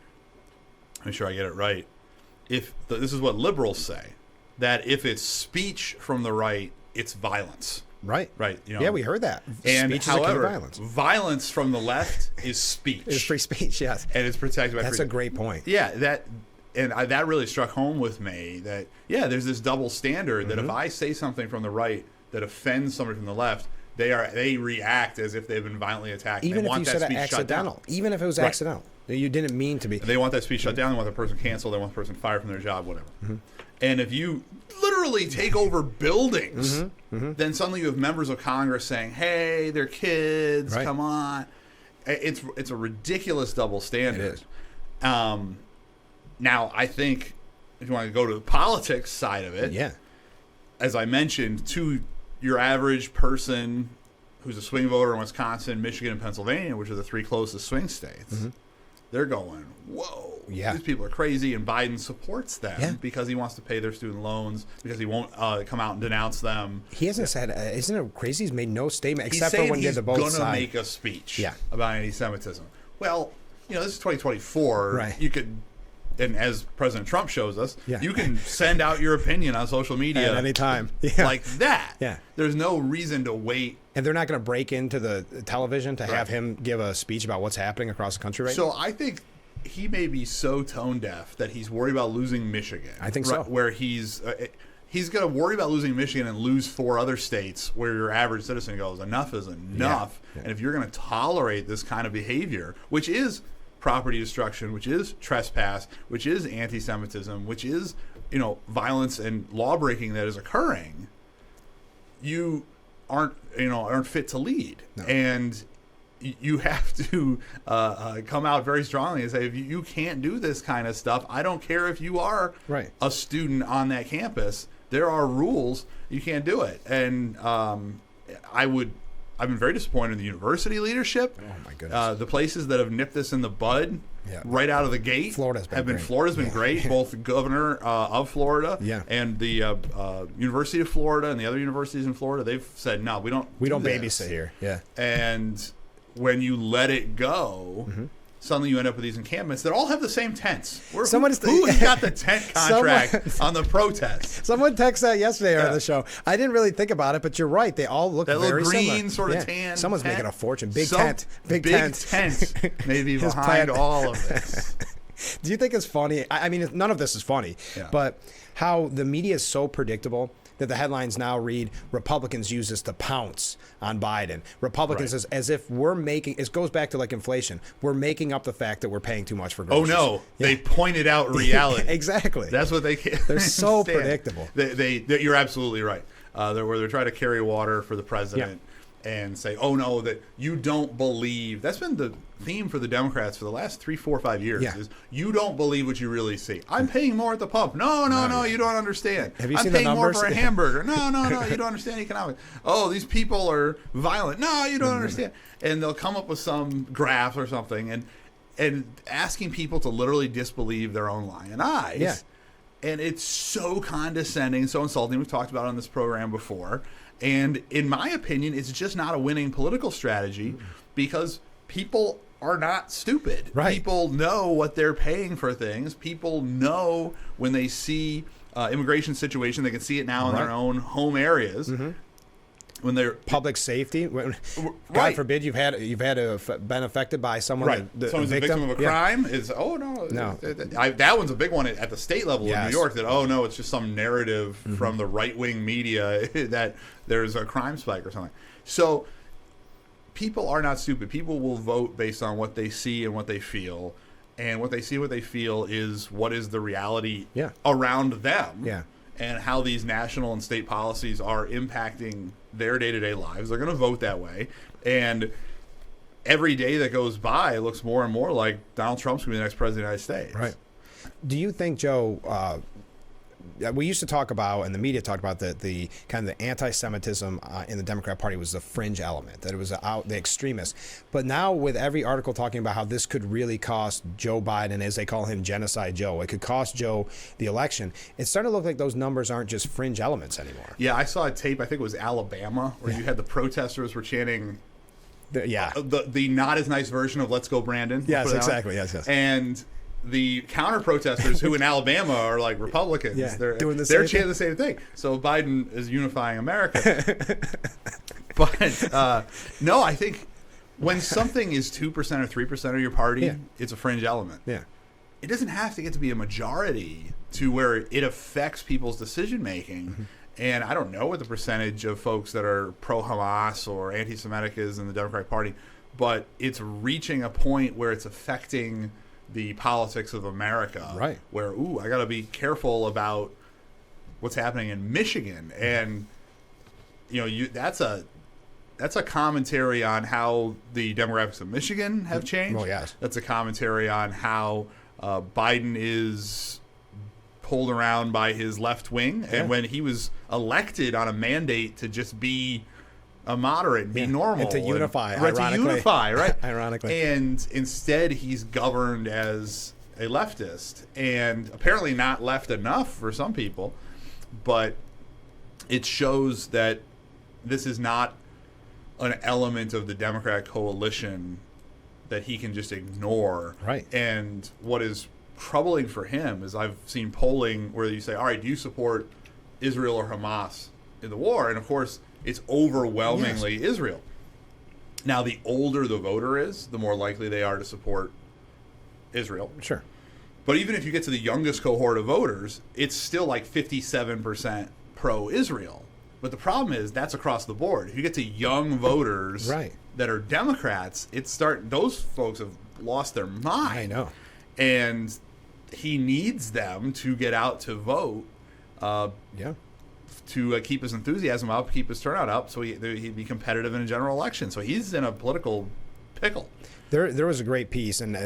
make sure I get it right, this is what liberals say, that if it's speech from the right, it's violence. Right. Yeah, we heard that. And speech however, is a violence. Violence from the left is speech. It's free speech, yes. And it's protected by That's a great point. Yeah, that really struck home with me that, there's this double standard that if I say something from the right that offends somebody from the left, they react as if they've been violently attacked. Even they if want you that said speech it accidental. shut down. Even if it was accidental. You didn't mean to be. They want that speech shut down. They want the person canceled. They want the person fired from their job, whatever. And if you literally take over buildings, then suddenly you have members of Congress saying, hey, they're kids. Come on. It's a ridiculous double standard. It is. Now, I think if you want to go to the politics side of it, as I mentioned, to your average person who's a swing voter in Wisconsin, Michigan, and Pennsylvania, which are the 3 closest swing states, they're going, whoa, these people are crazy, and Biden supports them because he wants to pay their student loans, because he won't come out and denounce them. He hasn't said, isn't it crazy? He's made no statement except for when he did the both sides. He's saying he's going to make a speech about anti-Semitism. Well, this is 2024. You could... And as President Trump shows us, you can send out your opinion on social media at any time, like that. Yeah, there's no reason to wait. And they're not going to break into the television to have him give a speech about what's happening across the country right now. So I think he may be so tone deaf that he's worried about losing Michigan. I think so. Where he's going to worry about losing Michigan and lose 4 other states where your average citizen goes, enough is enough. And if you're going to tolerate this kind of behavior, which is property destruction, which is trespass, which is anti-Semitism, which is, violence and law breaking that is occurring, you aren't fit to lead. No. And you have to come out very strongly and say, if you can't do this kind of stuff, I don't care if you are a student on that campus. There are rules. You can't do it. And I've been very disappointed in the university leadership. Oh my goodness. The places that have nipped this in the bud right out of the gate Florida's been great. Both the governor of Florida and the University of Florida and the other universities in Florida, they've said, no, we don't babysit here. Yeah. And when you let it go, suddenly you end up with these encampments that all have the same tents. Who's got the tent contract on the protest? Someone texted that yesterday on the show. I didn't really think about it, but you're right. They all look very green, similar. Sort of tan. Someone's tent. making a fortune. Big tent maybe behind all of this. Do you think it's funny? I mean, none of this is funny, but how the media is so predictable that the headlines now read, Republicans use this to pounce on Biden. Republicans, as if we're making, it goes back to like inflation. We're making up the fact that we're paying too much for groceries. Oh, no. Yeah. They pointed out reality. Exactly. That's what they can't They're so predictable. You're absolutely right. They're trying to carry water for the president and say, oh, no, that you don't believe. That's been the theme for the Democrats for the last 3, 4, 5 years is you don't believe what you really see. I'm paying more at the pump. No, you don't understand. Have you I'm seen paying the numbers? more for a hamburger. No, you don't understand economics. Oh, these people are violent. No, you don't understand. And they'll come up with some graph or something and asking people to literally disbelieve their own lying eyes. Yeah. And it's so condescending, so insulting. We've talked about it on this program before. And in my opinion, it's just not a winning political strategy because people are not stupid. Right. People know what they're paying for things. People know when they see immigration situation, they can see it now in their own home areas. When they're public safety, God forbid you've had been affected by someone. Someone's a victim of a crime. Is that one's a big one at the state level in New York. That it's just some narrative from the right wing media that there's a crime spike or something. So people are not stupid. People will vote based on what they see and what they feel, and what they see, what they feel is what is the reality around them. Yeah. And how these national and state policies are impacting their day-to-day lives. They're going to vote that way. And every day that goes by, it looks more and more like Donald Trump's going to be the next president of the United States. Right. Do you think, Joe, we used to talk about, and the media talked about, the kind of the anti-Semitism in the Democrat Party was the fringe element, that it was the extremists. But now with every article talking about how this could really cost Joe Biden, as they call him, Genocide Joe, it could cost Joe the election, it's starting to look like those numbers aren't just fringe elements anymore. Yeah, I saw a tape, I think it was Alabama, where you had the protesters were chanting the not as nice version of Let's Go Brandon. Yes, exactly. Yes. And the counter protesters who in Alabama are like Republicans, they're chanting the same thing. So Biden is unifying America. But no, I think when something is 2% or 3% of your party, it's a fringe element. Yeah. It doesn't have to get to be a majority to where it affects people's decision making. And I don't know what the percentage of folks that are pro-Hamas or anti-Semitic is in the Democratic Party, but it's reaching a point where it's affecting the politics of America, right? Where I got to be careful about what's happening in Michigan, and that's a commentary on how the demographics of Michigan have changed. Oh yes, that's a commentary on how Biden is pulled around by his left wing, and when he was elected on a mandate to just be a moderate, be normal, and to unify, right? Ironically, and instead he's governed as a leftist, and apparently not left enough for some people. But it shows that this is not an element of the Democratic coalition that he can just ignore. Right. And what is troubling for him is I've seen polling where you say, all right, do you support Israel or Hamas in the war? And of course, it's overwhelmingly Israel. Now, the older the voter is, the more likely they are to support Israel. Sure. But even if you get to the youngest cohort of voters, it's still like 57% pro-Israel. But the problem is that's across the board. If you get to young voters that are Democrats, those folks have lost their mind. I know. And he needs them to get out to vote. to keep his enthusiasm up, keep his turnout up, so he'd be competitive in a general election. So he's in a political pickle. There was a great piece, and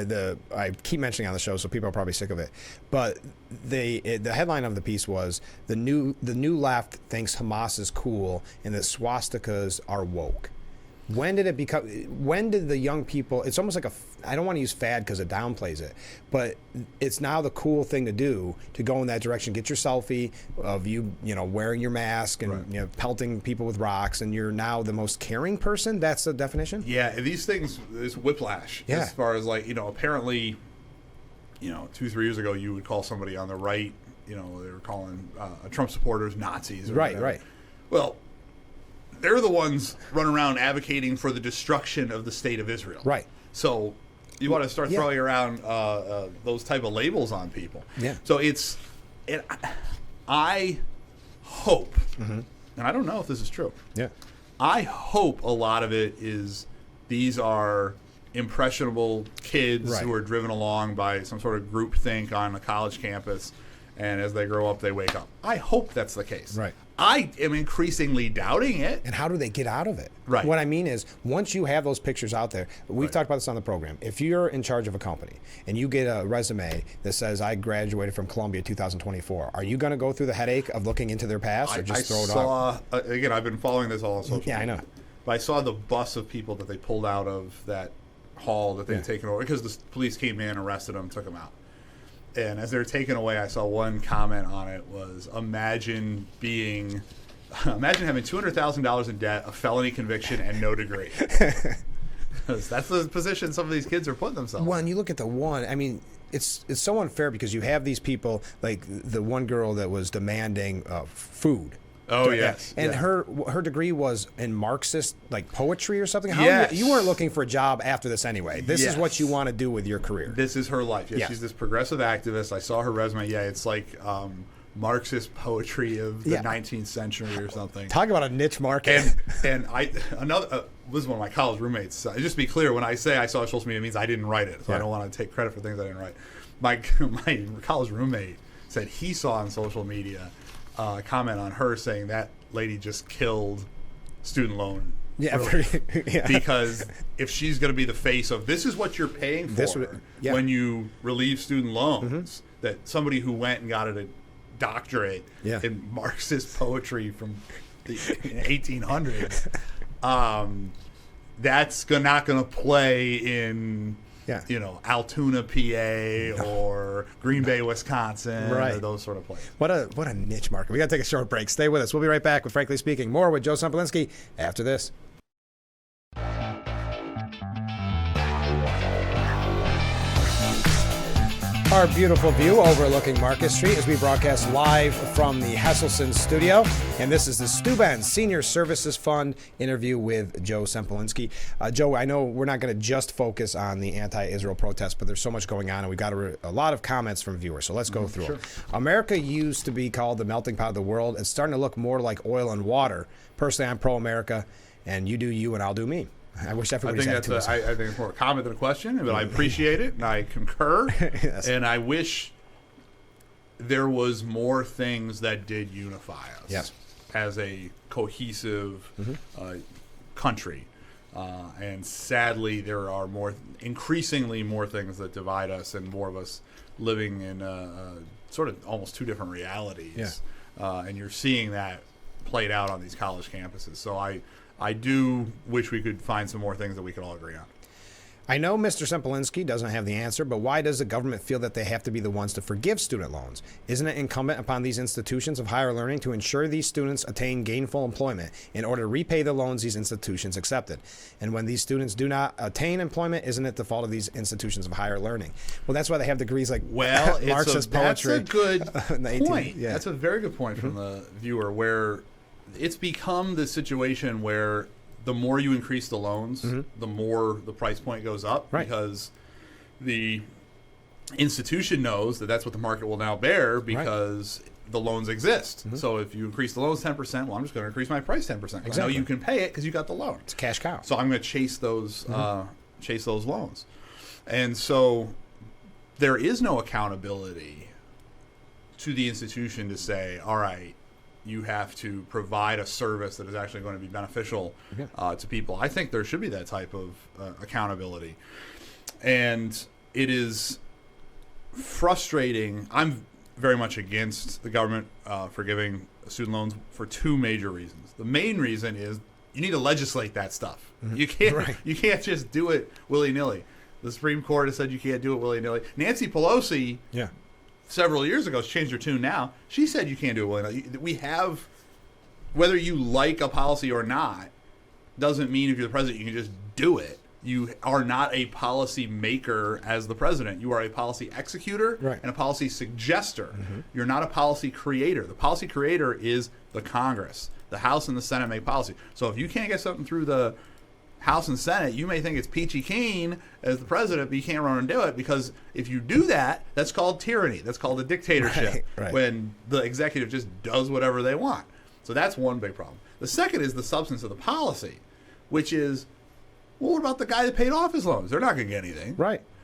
I keep mentioning on the show, so people are probably sick of it. But the headline of the piece was the new left thinks Hamas is cool and that swastikas are woke. When did it become? When did the young people? It's almost like I don't want to use fad because it downplays it, but it's now the cool thing to do to go in that direction. Get your selfie of you wearing your mask and pelting people with rocks, and you're now the most caring person. That's the definition. Yeah, these things is whiplash. Yeah. As far as apparently, 2-3 years ago, you would call somebody on the right. They were calling Trump supporters Nazis. Or whatever. Right. Well, they're the ones running around advocating for the destruction of the state of Israel. Right. So you want to start throwing around those type of labels on people. Yeah. So I hope, and I don't know if this is true. Yeah. I hope a lot of it is these are impressionable kids who are driven along by some sort of groupthink on a college campus, and as they grow up, they wake up. I hope that's the case. Right. I am increasingly doubting it. And how do they get out of it? Right. What I mean is, once you have those pictures out there, we've talked about this on the program. If you're in charge of a company and you get a resume that says, I graduated from Columbia 2024, are you going to go through the headache of looking into their past or just throw it out? Again, I've been following this all on social media. Yeah, I know. But I saw the bus of people that they pulled out of that hall that they'd taken over because the police came in, arrested them, took them out. And as they were taken away, I saw one comment on it was, imagine having $200,000 in debt, a felony conviction, and no degree. That's the position some of these kids are putting themselves in. Well, and you look at the one, I mean, it's so unfair because you have these people, like the one girl that was demanding food. Oh, yes. And yeah. her degree was in Marxist, like poetry or something. Yes. You weren't looking for a job after this anyway. This is what you want to do with your career. This is her life. Yeah, she's this progressive activist. I saw her resume. Yeah, it's like Marxist poetry of the 19th century or something. Talk about a niche market. And this is one of my college roommates. Just to be clear, when I say I saw it on social media, it means I didn't write it. So I don't want to take credit for things I didn't write. My college roommate said he saw on social media comment on her saying that lady just killed student loan. Because if she's going to be the face of this is what you're paying for when you relieve student loans, that somebody who went and got a doctorate in Marxist poetry from the 1800s, that's not going to play in Altoona, PA, or Green Bay, Wisconsin, or those sort of places. What a niche market. We got to take a short break. Stay with us. We'll be right back with Frankly Speaking. More with Joe Sempolinski after this. Our beautiful view overlooking Market Street as we broadcast live from the Hesselson studio. And this is the Steuben Senior Services Fund interview with Joe Sempolinski. Joe, I know we're not going to just focus on the anti-Israel protests, but there's so much going on, and we've got a lot of comments from viewers. So let's go through them. America used to be called the melting pot of the world. It's starting to look more like oil and water. Personally, I'm pro-America, and you do you and I'll do me. I wish everybody I think it's more a comment than a question, but I appreciate it and I concur. And I wish there was more things that did unify us as a cohesive country. And sadly, there are increasingly more things that divide us, and more of us living in sort of almost two different realities. And you're seeing that played out on these college campuses. So I do wish we could find some more things that we could all agree on. I know Mr. Sempolinski doesn't have the answer, but why does the government feel that they have to be the ones to forgive student loans? Isn't it incumbent upon these institutions of higher learning to ensure these students attain gainful employment in order to repay the loans these institutions accepted? And when these students do not attain employment, isn't it the fault of these institutions of higher learning? Well, that's why they have degrees like Marxist poetry. That's a good point. That's a very good point from the viewer, where it's become the situation where the more you increase the loans, the more the price point goes up, because the institution knows that that's what the market will now bear because the loans exist. So if you increase the loans 10%, well, I'm just going to increase my price 10%. Exactly. I know you can pay it because you got the loan. It's a cash cow. So I'm going to chase those loans. And so there is no accountability to the institution to say, all right, you have to provide a service that is actually going to be beneficial to people. I think there should be that type of accountability. And it is frustrating. I'm very much against the government forgiving student loans for two major reasons. The main reason is you need to legislate that stuff. You can't just do it willy-nilly. The Supreme Court has said you can't do it willy-nilly. Nancy Pelosi, several years ago, she changed her tune now. She said you can't do it willy-nilly. We have, whether you like a policy or not, doesn't mean if you're the president you can just do it. You are not a policy maker as the president. You are a policy executor and a policy suggester. You're not a policy creator. The policy creator is the Congress. The House and the Senate make policy. So if you can't get something through the House and Senate, you may think it's peachy keen as the president, but you can't run and do it, because if you do that, that's called tyranny. That's called a dictatorship, when the executive just does whatever they want. So that's one big problem. The second is the substance of the policy, which is, well, what about the guy that paid off his loans? They're not going to get anything.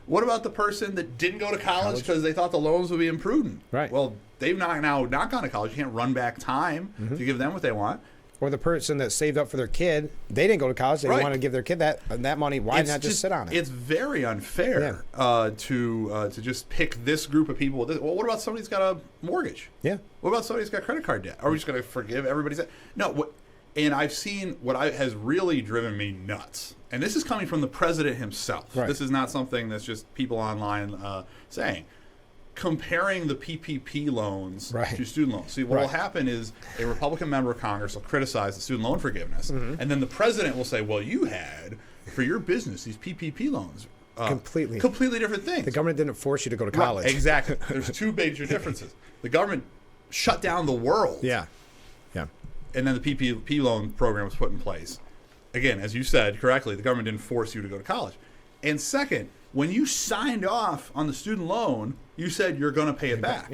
What about the person that didn't go to college because they thought the loans would be imprudent? Well, they've not gone to college. You can't run back time to give them what they want. Or the person that saved up for their kid, they didn't go to college. They want to give their kid that money. Why not just sit on it? It's very unfair to just pick this group of people. Well, what about somebody who's got a mortgage? What about somebody who's got credit card debt? Are we just going to forgive everybody's debt? No. And I've seen what has really driven me nuts. And this is coming from the president himself. This is not something that's just people online saying. Comparing the PPP loans to student loans. See, what will happen is a Republican member of Congress will criticize the student loan forgiveness, and then the president will say, well, you had, for your business, these PPP loans. Completely different things. The government didn't force you to go to college. Exactly. There's two major differences. The government shut down the world. And then the PPP loan program was put in place. Again, as you said correctly, the government didn't force you to go to college. And second, when you signed off on the student loan, you said you're going to pay it back.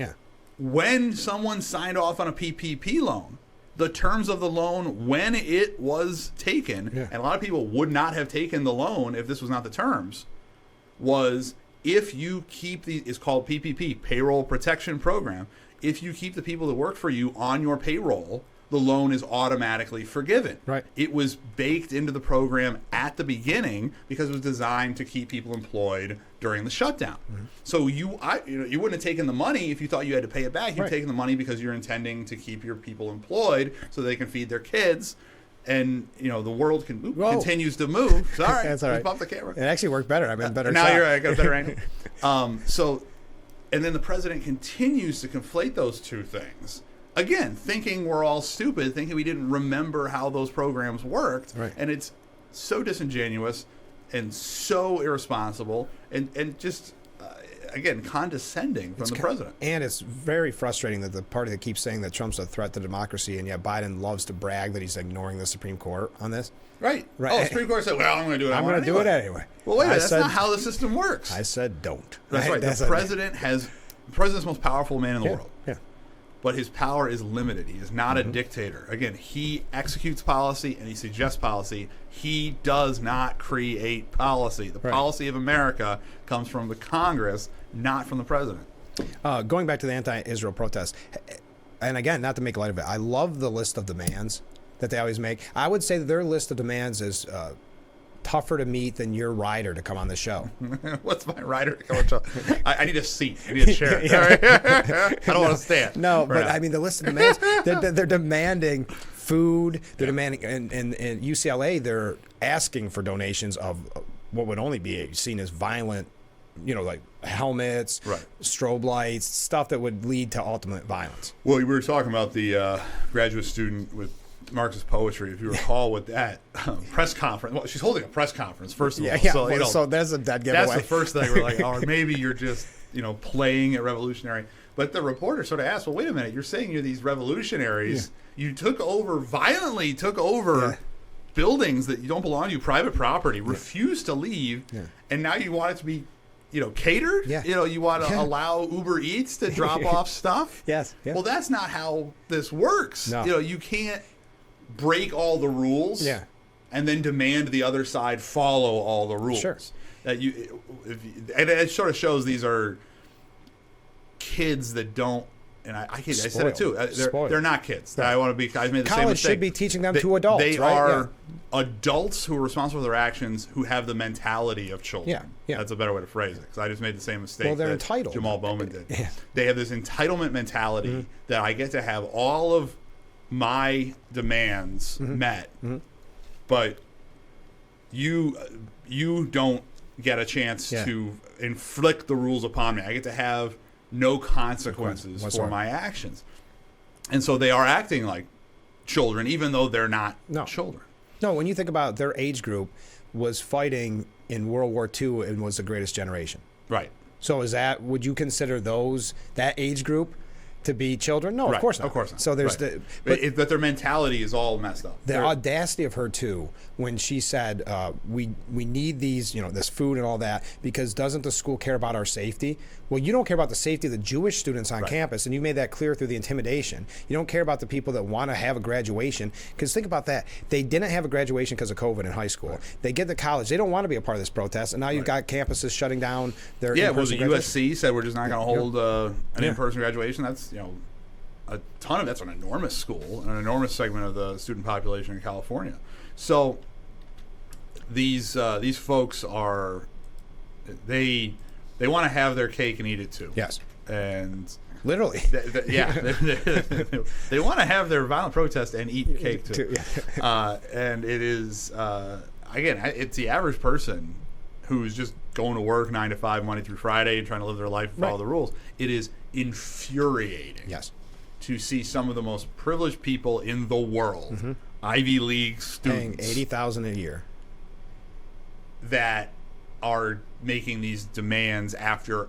When someone signed off on a PPP loan, the terms of the loan when it was taken, and a lot of people would not have taken the loan if this was not the terms, was if you keep it's called PPP, Payroll Protection Program. If you keep the people that work for you on your payroll, the loan is automatically forgiven. It was baked into the program at the beginning because it was designed to keep people employed during the shutdown. So you wouldn't have taken the money if you thought you had to pay it back. You've taken the money because you're intending to keep your people employed so they can feed their kids. And the world continues to move. Sorry, that's all right. Bump the camera. It actually worked better. I mean, better. Now I got a better angle. And then the president continues to conflate those two things. Again, thinking we're all stupid, thinking we didn't remember how those programs worked. And it's so disingenuous and so irresponsible and just, again, condescending from the president. And it's very frustrating that the party that keeps saying that Trump's a threat to democracy, and yet Biden loves to brag that he's ignoring the Supreme Court on this. Oh, the Supreme Court said, well, I'm going to do it. I'm going to do it anyway. Well, wait a minute. That's not how the system works. I said don't. That's right. The president's the most powerful man in the world. But his power is limited. He is not a dictator. Again, he executes policy and he suggests policy. He does not create policy. The policy of America comes from the Congress, not from the president. Going back to the anti-Israel protests, and again, not to make light of it, I love the list of demands that they always make. I would say that their list of demands is tougher to meet than your rider to come on the show. What's my rider to come on the show? I need a seat. I need a chair. I don't want to stand. No, but I mean, the list of demands, they're demanding food. They're demanding, and UCLA, they're asking for donations of what would only be seen as violent, like helmets, strobe lights, stuff that would lead to ultimate violence. Well, we were talking about the graduate student with Marxist poetry, if you recall, with that press conference. Well, she's holding a press conference, first of all. So there's a dead giveaway. That's the first thing we're like, or maybe you're just, playing it revolutionary. But the reporter sort of asked, well, wait a minute, you're saying you're these revolutionaries. You violently took over buildings that you don't belong to, private property, refused to leave, and now you want it to be, catered? You want to allow Uber Eats to drop off stuff? Well, that's not how this works. No. You can't break all the rules and then demand the other side follow all the rules. And it sort of shows these are kids that don't and I said it too. They're not kids. Right. I want to be. I made the same College mistake. should be teaching them to adults. They right? are adults who are responsible for their actions, who have the mentality of children. Yeah. That's a better way to phrase it. Because I just made the same mistake. Well, they're that entitled. Jamal Bowman did. Yeah. They have this entitlement mentality that I get to have all of my demands met, but you don't get a chance to inflict the rules upon me. I get to have no consequences for my actions. And so they are acting like children, even though they're not children. No, when you think about their age group was fighting in World War II and was the greatest generation. Right. So would you consider that age group to be children? No, of course not. Of course not. So there's but their mentality is all messed up. The audacity of her too, when she said, "We need these, this food and all that, because doesn't the school care about our safety?" Well, you don't care about the safety of the Jewish students on campus, and you made that clear through the intimidation. You don't care about the people that want to have a graduation, because think about that. They didn't have a graduation because of COVID in high school. They get to college. They don't want to be a part of this protest, and now you've got campuses shutting down their in-person graduation. USC said we're just not going to hold an in-person graduation. That's a ton of that's an enormous school, an enormous segment of the student population in California. So these folks are they want to have their cake and eat it too. Yes, and literally, they want to have their violent protest and eat cake too. And it is again, it's the average person who's just going to work 9 to 5 Monday through Friday and trying to live their life and follow the rules. It is infuriating. Yes. To see some of the most privileged people in the world, Ivy League students, paying $80,000 a year, that are making these demands after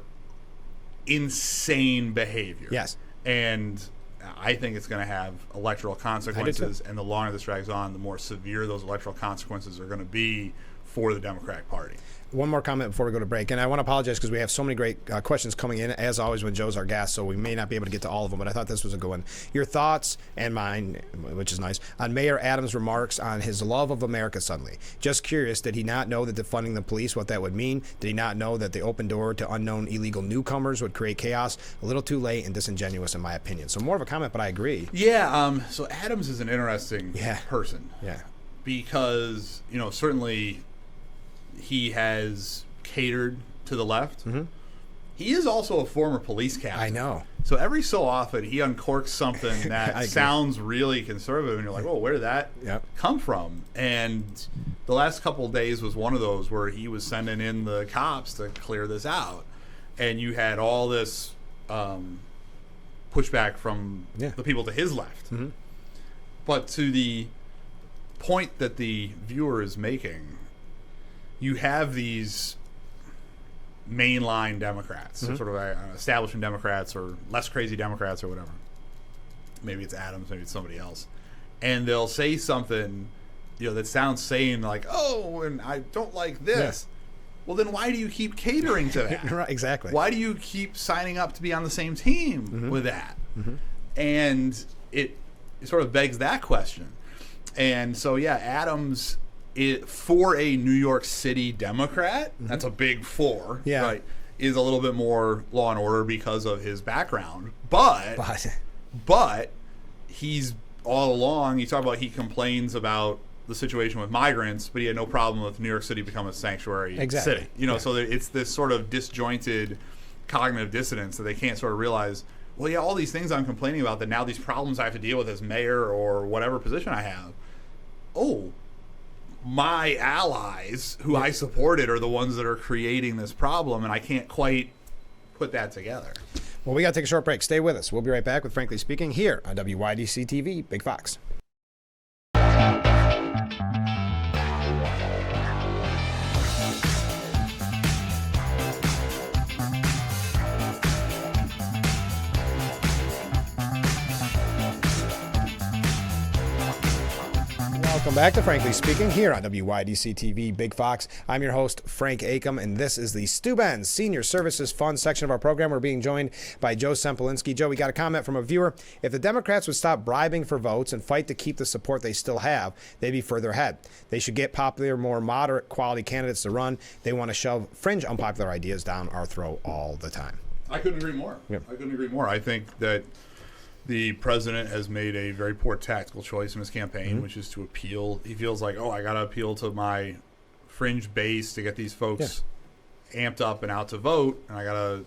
insane behavior. Yes, and I think it's going to have electoral consequences. And the longer this drags on, the more severe those electoral consequences are going to be for the Democratic Party. One more comment before we go to break, and I want to apologize because we have so many great questions coming in, as always, when Joe's our guest, so we may not be able to get to all of them, but I thought this was a good one. Your thoughts, and mine, which is nice, on Mayor Adams' remarks on his love of America suddenly. Just curious, did he not know that defunding the police, what that would mean? Did he not know that the open door to unknown illegal newcomers would create chaos? A little too late and disingenuous, in my opinion. So more of a comment, but I agree. Yeah, so Adams is an interesting person. Yeah. Because, certainly he has catered to the left. He is also a former police captain. I know. So every so often he uncorks something that sounds really conservative, and you're like, "Oh, where did that come from?" And the last couple of days was one of those where he was sending in the cops to clear this out, and you had all this pushback from the people to his left. But to the point that the viewer is making, you have these mainline Democrats, sort of establishment Democrats or less crazy Democrats or whatever. Maybe it's Adams, maybe it's somebody else. And they'll say something, that sounds sane, like, "Oh, and I don't like this." Well, then why do you keep catering to that? Right, exactly. Why do you keep signing up to be on the same team with that? And it sort of begs that question. And so, Adams, for a New York City Democrat, that's a big four, right, is a little bit more law and order because of his background. But he's all along, you talk about he complains about the situation with migrants, but he had no problem with New York City becoming a sanctuary city. So it's this sort of disjointed cognitive dissonance that they can't sort of realize, well, all these things I'm complaining about, that now these problems I have to deal with as mayor or whatever position I have, my allies who I supported are the ones that are creating this problem, and I can't quite put that together. Well, we got to take a short break. Stay with us. We'll be right back with Frankly Speaking here on WYDC TV, Big Fox. Welcome back to Frankly Speaking here on WYDC TV Big Fox. I'm your host, Frank Acomb, and this is the Steuben Senior Services Fund section of our program. We're being joined by Joe Sempolinski. Joe, we got a comment from a viewer. If the Democrats would stop bribing for votes and fight to keep the support they still have, they'd be further ahead. They should get popular, more moderate quality candidates to run. They want to shove fringe unpopular ideas down our throat all the time. I couldn't agree more. I couldn't agree more. I think that the president has made a very poor tactical choice in his campaign, which is to appeal. He feels like, I got to appeal to my fringe base to get these folks amped up and out to vote, and I got to,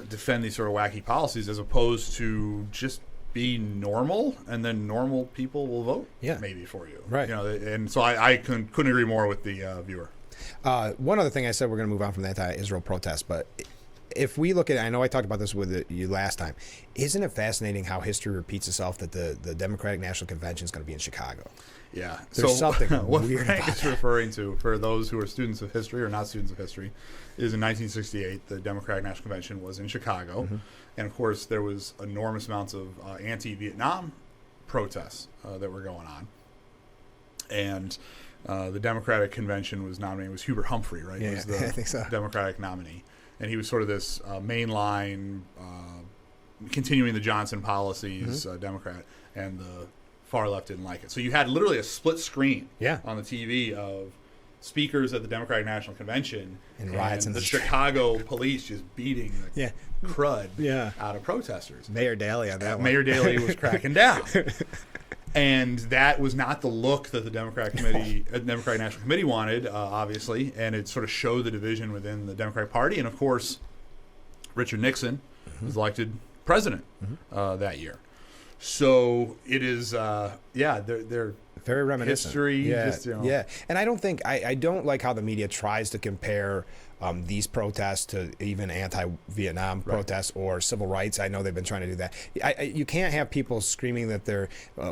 defend these sort of wacky policies, as opposed to just be normal, and then normal people will vote maybe for you. Right. And so I couldn't agree more with the viewer. One other thing I said, we're going to move on from the anti-Israel protest, but if we look at, I know I talked about this with you last time, isn't it fascinating how history repeats itself, that the Democratic National Convention is going to be in Chicago? Yeah. There's something what weird Frank about is that. referring to, for those who are students of history or not students of history, is in 1968, the Democratic National Convention was in Chicago. And, of course, there was enormous amounts of anti-Vietnam protests that were going on. And the Democratic Convention was nominated, was Hubert Humphrey, right? Yeah, He was the I think so. Democratic nominee. And he was sort of this mainline, continuing the Johnson policies, Democrat, and the far left didn't like it. So you had literally a split screen on the TV of speakers at the Democratic National Convention and riots in the the street. Chicago police just beating the crud out of protesters. Mayor Daley on that one. Mayor Daley was cracking down. And that was not the look that the Democratic National Committee wanted, obviously, and it sort of showed the division within the Democratic Party. And of course, Richard Nixon was elected president that year. So it is, they're very reminiscent. History, And I don't think I don't like how the media tries to compare these protests to even anti-Vietnam protests or civil rights. I know they've been trying to do that. You can't have people screaming that they're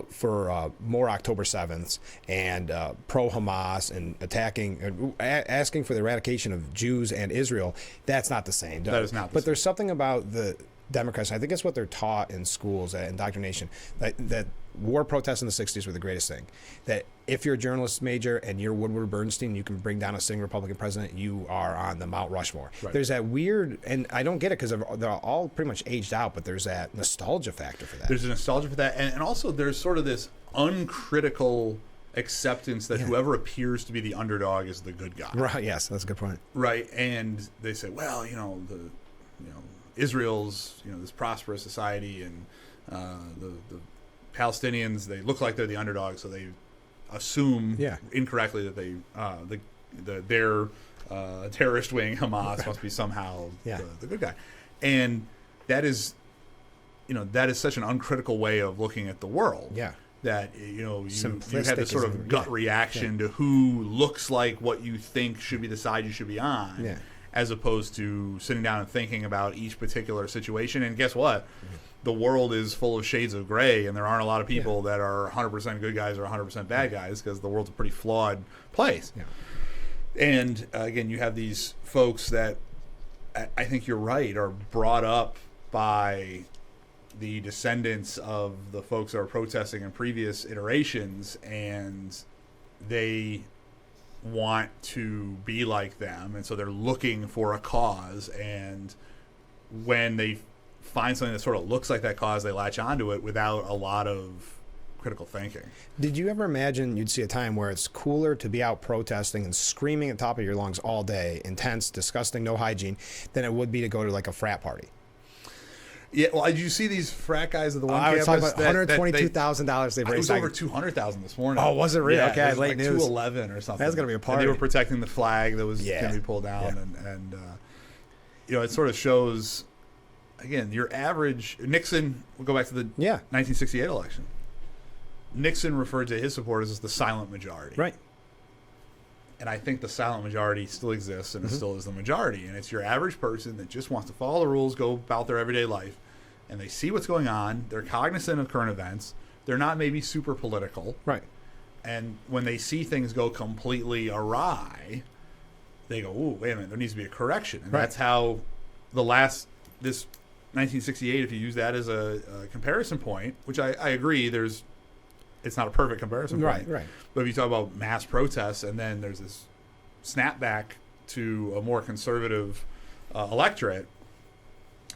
for more October 7ths and pro-Hamas and attacking, asking for the eradication of Jews and Israel. That's not the same. That is not the But same. there's something about the Democrats, I think it's what they're taught in schools, indoctrination, that war protests in the 60s were the greatest thing. That if you're a journalist major and you're Woodward Bernstein, you can bring down a sitting Republican president, you are on the Mount Rushmore. Right. There's that weird, and I don't get it because they're all pretty much aged out, but there's that nostalgia factor for that. There's a nostalgia for that, and also there's sort of this uncritical acceptance that whoever appears to be the underdog is the good guy. Right, yes, that's a good point. Right, and they say, well, Israel's, this prosperous society, and the Palestinians, they look like they're the underdog, so they assume incorrectly that their terrorist wing, Hamas, must be somehow the good guy. And that is such an uncritical way of looking at the world. Yeah. That you have this sort of gut reaction to who looks like what you think should be the side you should be on. Yeah. As opposed to sitting down and thinking about each particular situation. And guess what? The world is full of shades of gray, and there aren't a lot of people that are 100% good guys or 100% bad guys, because the world's a pretty flawed place. Yeah. And, again, you have these folks that I think you're right, are brought up by the descendants of the folks that are protesting in previous iterations, and they want to be like them, and so they're looking for a cause, and when they find something that sort of looks like that cause, they latch onto it without a lot of critical thinking. Did you ever imagine you'd see a time where it's cooler to be out protesting and screaming at the top of your lungs all day, intense, disgusting, no hygiene, than it would be to go to like a frat party? Yeah, well, did you see these frat guys at the one I was campus? talking about $122,000 they've raised. It was over $200,000 this morning. Oh, was it really? Yeah, okay, it was late like news. 211 or something. That's gonna be a party. And they were protecting the flag that was going to be pulled down, and it sort of shows. Again, your average Nixon. We'll go back to the 1968 election. Nixon referred to his supporters as the silent majority. Right. And I think the silent majority still exists, and it still is the majority. And it's your average person that just wants to follow the rules, go about their everyday life, and they see what's going on. They're cognizant of current events. They're not maybe super political. Right. And when they see things go completely awry, they go, "Ooh, wait a minute, there needs to be a correction." And that's how this 1968, if you use that as a comparison point, which I agree, it's not a perfect comparison point. Right. But if you talk about mass protests, and then there's this snapback to a more conservative electorate,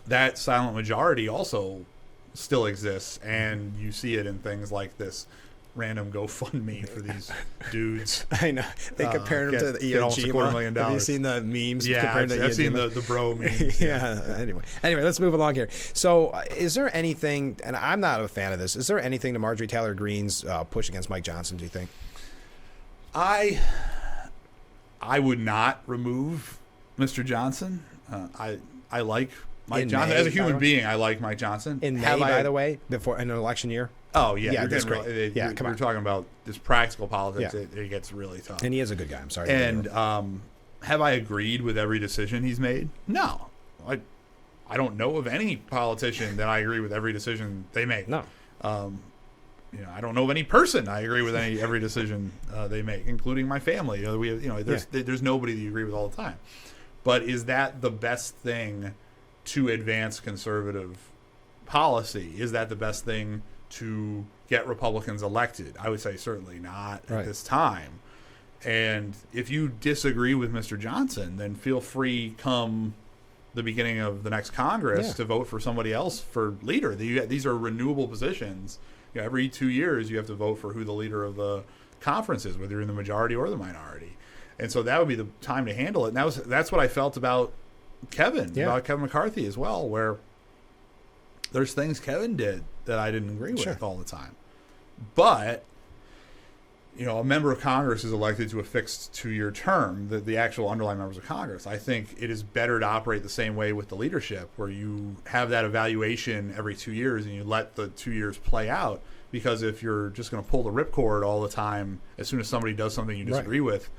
that silent majority also still exists, and you see it in things like this random GoFundMe for these dudes. I know. They compared him to the get almost $250,000. Have you seen the memes? Yeah, I've seen the bro memes. Yeah. Anyway, let's move along here. So, is there anything, and I'm not a fan of this, is there anything to Marjorie Taylor Greene's push against Mike Johnson, do you think? I would not remove Mr. Johnson. I like Mike Johnson. May, as a human being, I like Mike Johnson. In May, by the way, before in an election year? Oh, yeah. Yeah, that's great. Come on. We're talking about just practical politics. Yeah. It gets really tough. And he is a good guy. I'm sorry. And have I agreed with every decision he's made? No. I don't know of any politician that I agree with every decision they make. No. I don't know of any person I agree with every decision they make, including my family. There's nobody that you agree with all the time. But is that the best thing to advance conservative policy? Is that the best thing to get Republicans elected? I would say certainly not at this time. And if you disagree with Mr. Johnson, then feel free come the beginning of the next Congress to vote for somebody else for leader. These are renewable positions. Every 2 years you have to vote for who the leader of the conference is, whether you're in the majority or the minority. And so that would be the time to handle it. And that's what I felt about Kevin McCarthy as well, where there's things Kevin did that I didn't agree with all the time. But, a member of Congress is elected to a fixed 2-year term, the actual underlying members of Congress. I think it is better to operate the same way with the leadership, where you have that evaluation every 2 years and you let the 2 years play out. Because if you're just going to pull the ripcord all the time, as soon as somebody does something you disagree with,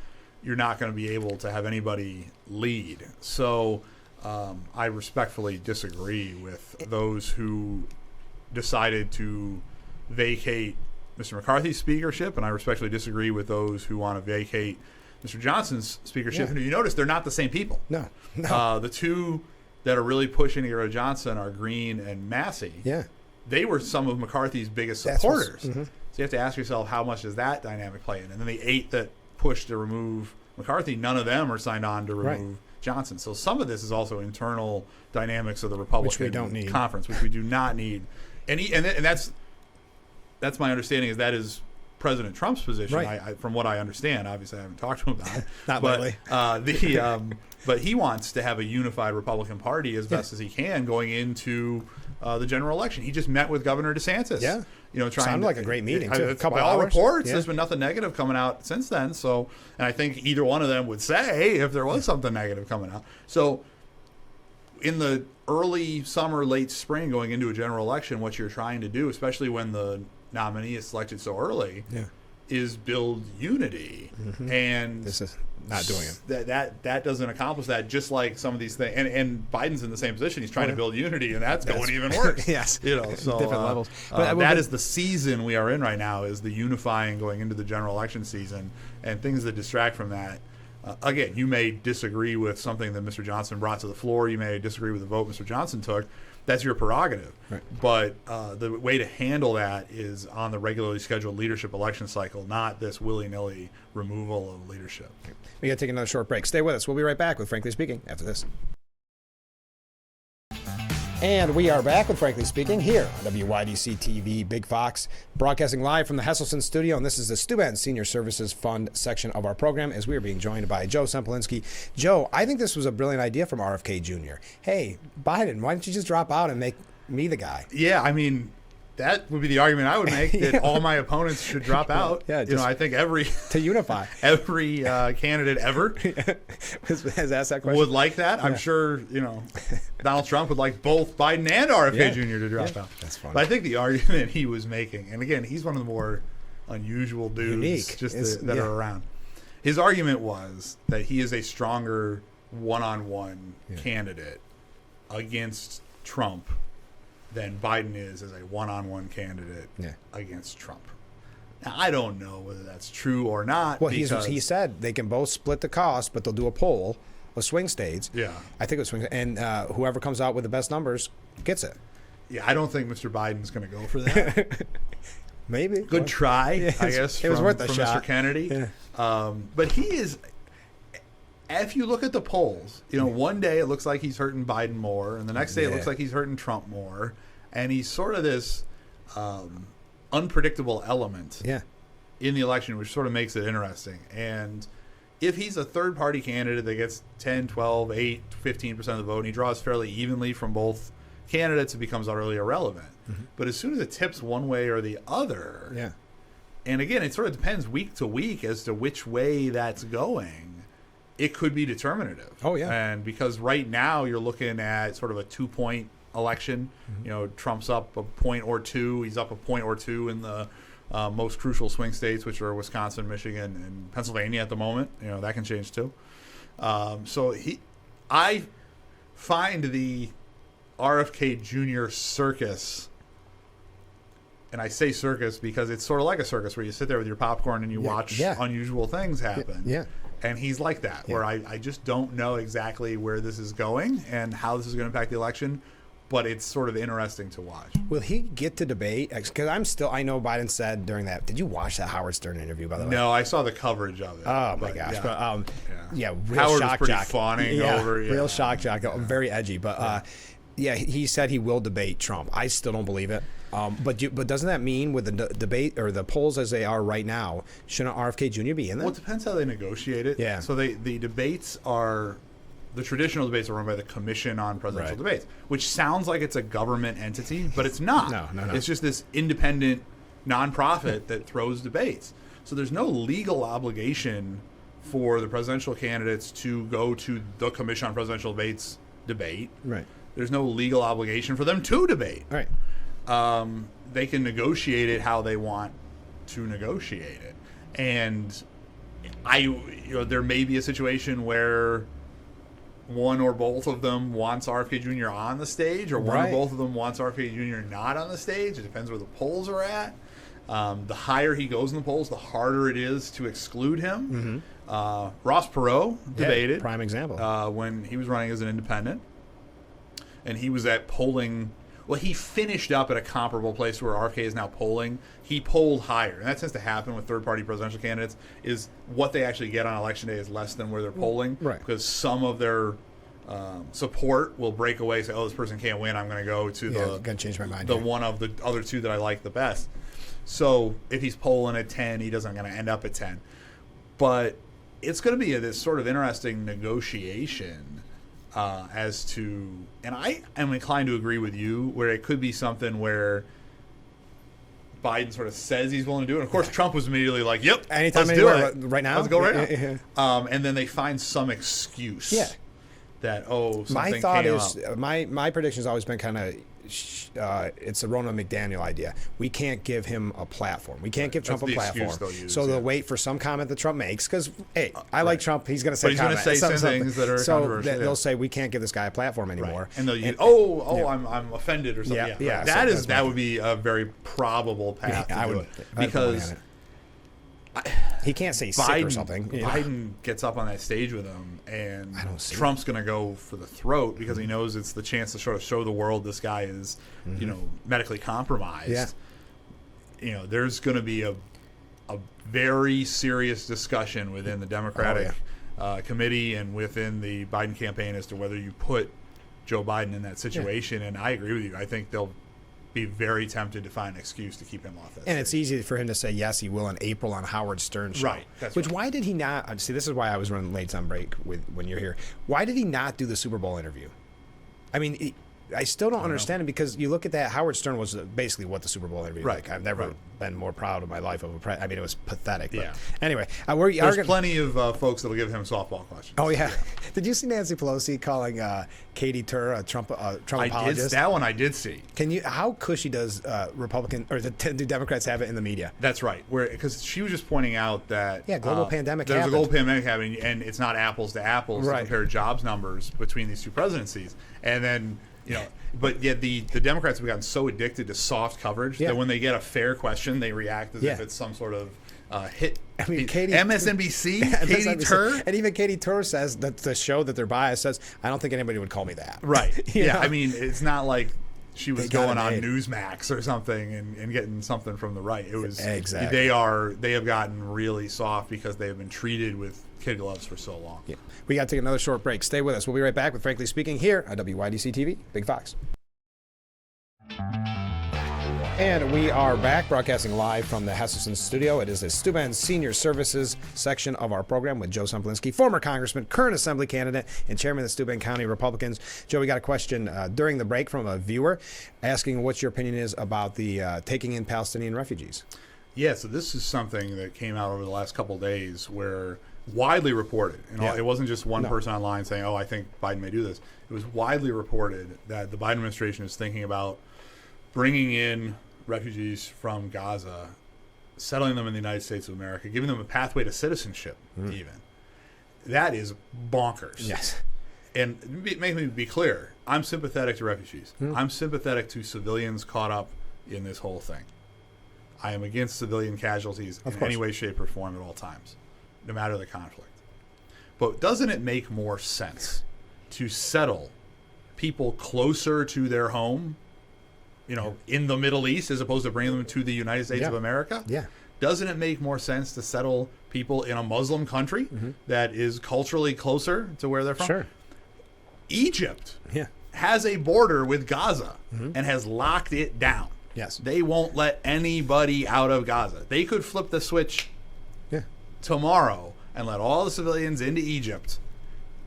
you're not going to be able to have anybody lead. So I respectfully disagree with those who decided to vacate Mr. McCarthy's speakership, and I respectfully disagree with those who want to vacate Mr. Johnson's speakership. And you notice they're not the same people. No. The two that are really pushing to get rid of Johnson are Green and Massey. Yeah. They were some of McCarthy's biggest supporters. So you have to ask yourself, how much does that dynamic play in? And then the 8 that pushed to remove McCarthy, none of them are signed on to remove Johnson. So some of this is also internal dynamics of the Republican conference, which we do not need. And that's my understanding, is that is President Trump's position. I, from what I understand, obviously I haven't talked to him about it. But he wants to have a unified Republican Party as best as he can going into the general election. He just met with Governor DeSantis. Yeah. Sounded like a great meeting, too. A couple by all hours. reports, there's been nothing negative coming out since then. So, and I think either one of them would say if there was something negative coming out. So, in the early summer, late spring, going into a general election, what you're trying to do, especially when the nominee is selected so early, is build unity. And this is not doing it. That doesn't accomplish that, just like some of these things. And Biden's in the same position. He's trying to build unity, and that's going even worse. Yes. So different levels. But that is the season we are in right now, is the unifying going into the general election season, and things that distract from that. Again, you may disagree with something that Mr. Johnson brought to the floor. You may disagree with the vote Mr. Johnson took. That's your prerogative. But the way to handle that is on the regularly scheduled leadership election cycle, not this willy-nilly removal of leadership. We got to take another short break. Stay with us. We'll be right back with Frankly Speaking after this. And we are back with Frankly Speaking here on WYDC TV Big Fox, broadcasting live from the Hesselson studio. And this is the Steuben Senior Services Fund section of our program, as we are being joined by Joe Sempolinski. Joe, I think this was a brilliant idea from RFK Jr. Hey, Biden, why don't you just drop out and make me the guy? Yeah, I mean, that would be the argument I would make, that all my opponents should drop out. I think to unify every candidate ever has asked that question. Would like that. I'm sure Donald Trump would like both Biden and RFK Jr. to drop out. That's funny. But I think the argument he was making, and again, he's one of the more unusual dudes that are around. His argument was that he is a stronger one-on-one candidate against Trump than Biden is as a one-on-one candidate against Trump. Now, I don't know whether that's true or not. Well, he said they can both split the cost, but they'll do a poll of swing states. Yeah. I think it was swing, and whoever comes out with the best numbers gets it. Yeah, I don't think Mr. Biden's going to go for that. Maybe. Good try, I guess, it was worth a shot. Mr. Kennedy. But he is... If you look at the polls, one day it looks like he's hurting Biden more, and the next day it looks like he's hurting Trump more, and he's sort of this unpredictable element Yeah. in the election, which sort of makes it interesting. And if he's a third-party candidate that gets 10, 12, 8, 15% of the vote, and he draws fairly evenly from both candidates, it becomes utterly irrelevant. But as soon as it tips one way or the other, Yeah. and again, it sort of depends week to week as to which way that's going, it could be determinative. Oh, yeah. And because right now you're looking at sort of a 2-point election. Trump's up a point or two. He's up a point or two in the most crucial swing states, which are Wisconsin, Michigan, and Pennsylvania at the moment. That can change too. I find the RFK Jr. circus, and I say circus because it's sort of like a circus where you sit there with your popcorn and you watch unusual things happen. Yeah. And he's like that, where I just don't know exactly where this is going and how this is going to impact the election. But it's sort of interesting to watch. Will he get to debate? Because I know Biden said during that. Did you watch that Howard Stern interview, by the way? No, I saw the coverage of it. Oh, my gosh. Yeah. But, real Howard shock was pretty jock. fawning over. Yeah. Real shock jock. Very edgy. But, he said he will debate Trump. I still don't believe it. But doesn't that mean with the debate or the polls as they are right now, shouldn't RFK Jr. be in there? Well, it depends how they negotiate it. Yeah. So the debates are... The traditional debates are run by the Commission on Presidential Debates, which sounds like it's a government entity, but it's not. No. It's just this independent nonprofit that throws debates. So there's no legal obligation for the presidential candidates to go to the Commission on Presidential Debates debate. Right. There's no legal obligation for them to debate. Right. They can negotiate it how they want to negotiate it. And there may be a situation where one or both of them wants RFK Jr. on the stage, or one or both of them wants RFK Jr. not on the stage. It depends where the polls are at. The higher he goes in the polls, the harder it is to exclude him. Ross Perot debated. Prime example. When he was running as an independent. And he was at polling... Well, he finished up at a comparable place where RFK is now polling. He polled higher. And that tends to happen with third-party presidential candidates, is what they actually get on Election Day is less than where they're polling. Right. Because some of their support will break away, say, oh, this person can't win. I'm going to go to gonna change my mind. the one of the other two that I like the best. So if he's polling at 10, he doesn't going to end up at 10. But it's going to be this sort of interesting negotiation as to, and I am inclined to agree with you, where it could be something where Biden sort of says he's willing to do it. And of course, Trump was immediately like, "Yep, anytime, let's do anywhere, it right now. Let's go right now." And then they find some excuse. Yeah. That something my thought came is up. my prediction has always been kind of it's a Ronna McDaniel idea. We can't give him a platform. We can't give Trump a platform. They'll wait for some comment that Trump makes because, hey, I like Trump. He's going to say he's going to say some things that are controversial. They'll say we can't give this guy a platform anymore. And they'll use, I'm offended or something. Yeah. That would be a very probable path to do it. Because he can't say sick or something. Biden gets up on that stage with him, and Trump's going to go for the throat because he knows it's the chance to sort of show the world this guy is, medically compromised. Yeah. There's going to be a very serious discussion within the Democratic committee and within the Biden campaign as to whether you put Joe Biden in that situation. And I agree with you. I think they'll be very tempted to find an excuse to keep him off that stage. It's easy for him to say yes, he will in April on Howard Stern's show. Right. Why did he not? See, this is why I was running late on break when you're here. Why did he not do the Super Bowl interview? I mean, I still don't understand it because you look at that. Howard Stern was basically what the Super Bowl interview. Right. Like, I've never been more proud of my life of a I mean, it was pathetic. But yeah. Anyway, there's plenty of folks that'll give him softball questions. Oh yeah. Did you see Nancy Pelosi calling Katie Tur a Trump apologist? That one I did see. How cushy does Republican or do Democrats have it in the media? That's right. Because she was just pointing out that global pandemic. There's a global pandemic happening, and it's not apples to apples to compare jobs numbers between these two presidencies, and then. But yet the Democrats have gotten so addicted to soft coverage that when they get a fair question, they react as if it's some sort of hit. I mean, MSNBC, Katie Tur, and even Katie Tur says that the show that they're biased says, I don't think anybody would call me that. Right. Yeah. I mean, it's not like she was going on Newsmax or something and getting something from the right. It was exactly. They have gotten really soft because they have been treated with kid gloves for so long. Yeah. We got to take another short break. Stay with us. We'll be right back with Frankly Speaking here on WYDC TV, Big Fox. And we are back, broadcasting live from the Hesselson studio. It is the Steuben Senior Services section of our program with Joe Sempolinski, former congressman, current assembly candidate, and chairman of the Steuben County Republicans. Joe, we got a question during the break from a viewer asking what your opinion is about the taking in Palestinian refugees. Yeah, so this is something that came out over the last couple of days where widely reported. It wasn't just one person online saying, I think Biden may do this. It was widely reported that the Biden administration is thinking about bringing in refugees from Gaza, settling them in the United States of America, giving them a pathway to citizenship, even. That is bonkers. Yes. And make me be clear, I'm sympathetic to refugees. I'm sympathetic to civilians caught up in this whole thing. I am against civilian casualties in any way, shape, or form at all times, no matter the conflict. But doesn't it make more sense to settle people closer to their home, in the Middle East, as opposed to bringing them to the United States of America? Yeah. Doesn't it make more sense to settle people in a Muslim country that is culturally closer to where they're from? Sure. Egypt has a border with Gaza and has locked it down. Yes. They won't let anybody out of Gaza. They could flip the switch tomorrow and let all the civilians into Egypt,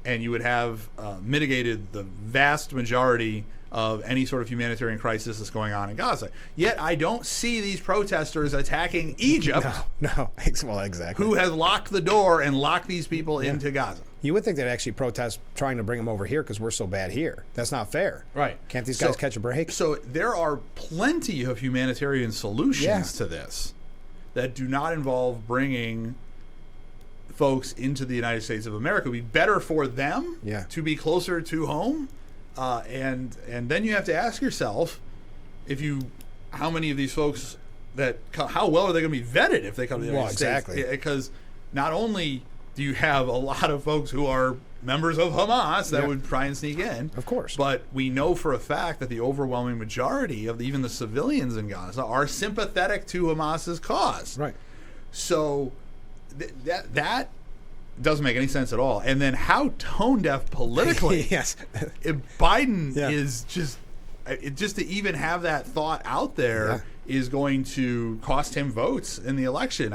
and you would have mitigated the vast majority of any sort of humanitarian crisis that's going on in Gaza. Yet I don't see these protesters attacking Egypt. No. Well, exactly. Who has locked the door and locked these people into Gaza. You would think they'd actually protest trying to bring them over here because we're so bad here. That's not fair. Right. Can't these guys catch a break? So there are plenty of humanitarian solutions to this that do not involve bringing folks into the United States of America. It would be better for them to be closer to home. And then you have to ask yourself, how many of these folks how well are they going to be vetted if they come to the United States? Because not only do you have a lot of folks who are members of Hamas that would try and sneak in, of course, but we know for a fact that the overwhelming majority of even the civilians in Gaza are sympathetic to Hamas's cause. Right. So that doesn't make any sense at all. And then how tone deaf politically. Biden is just to even have that thought out there is going to cost him votes in the election.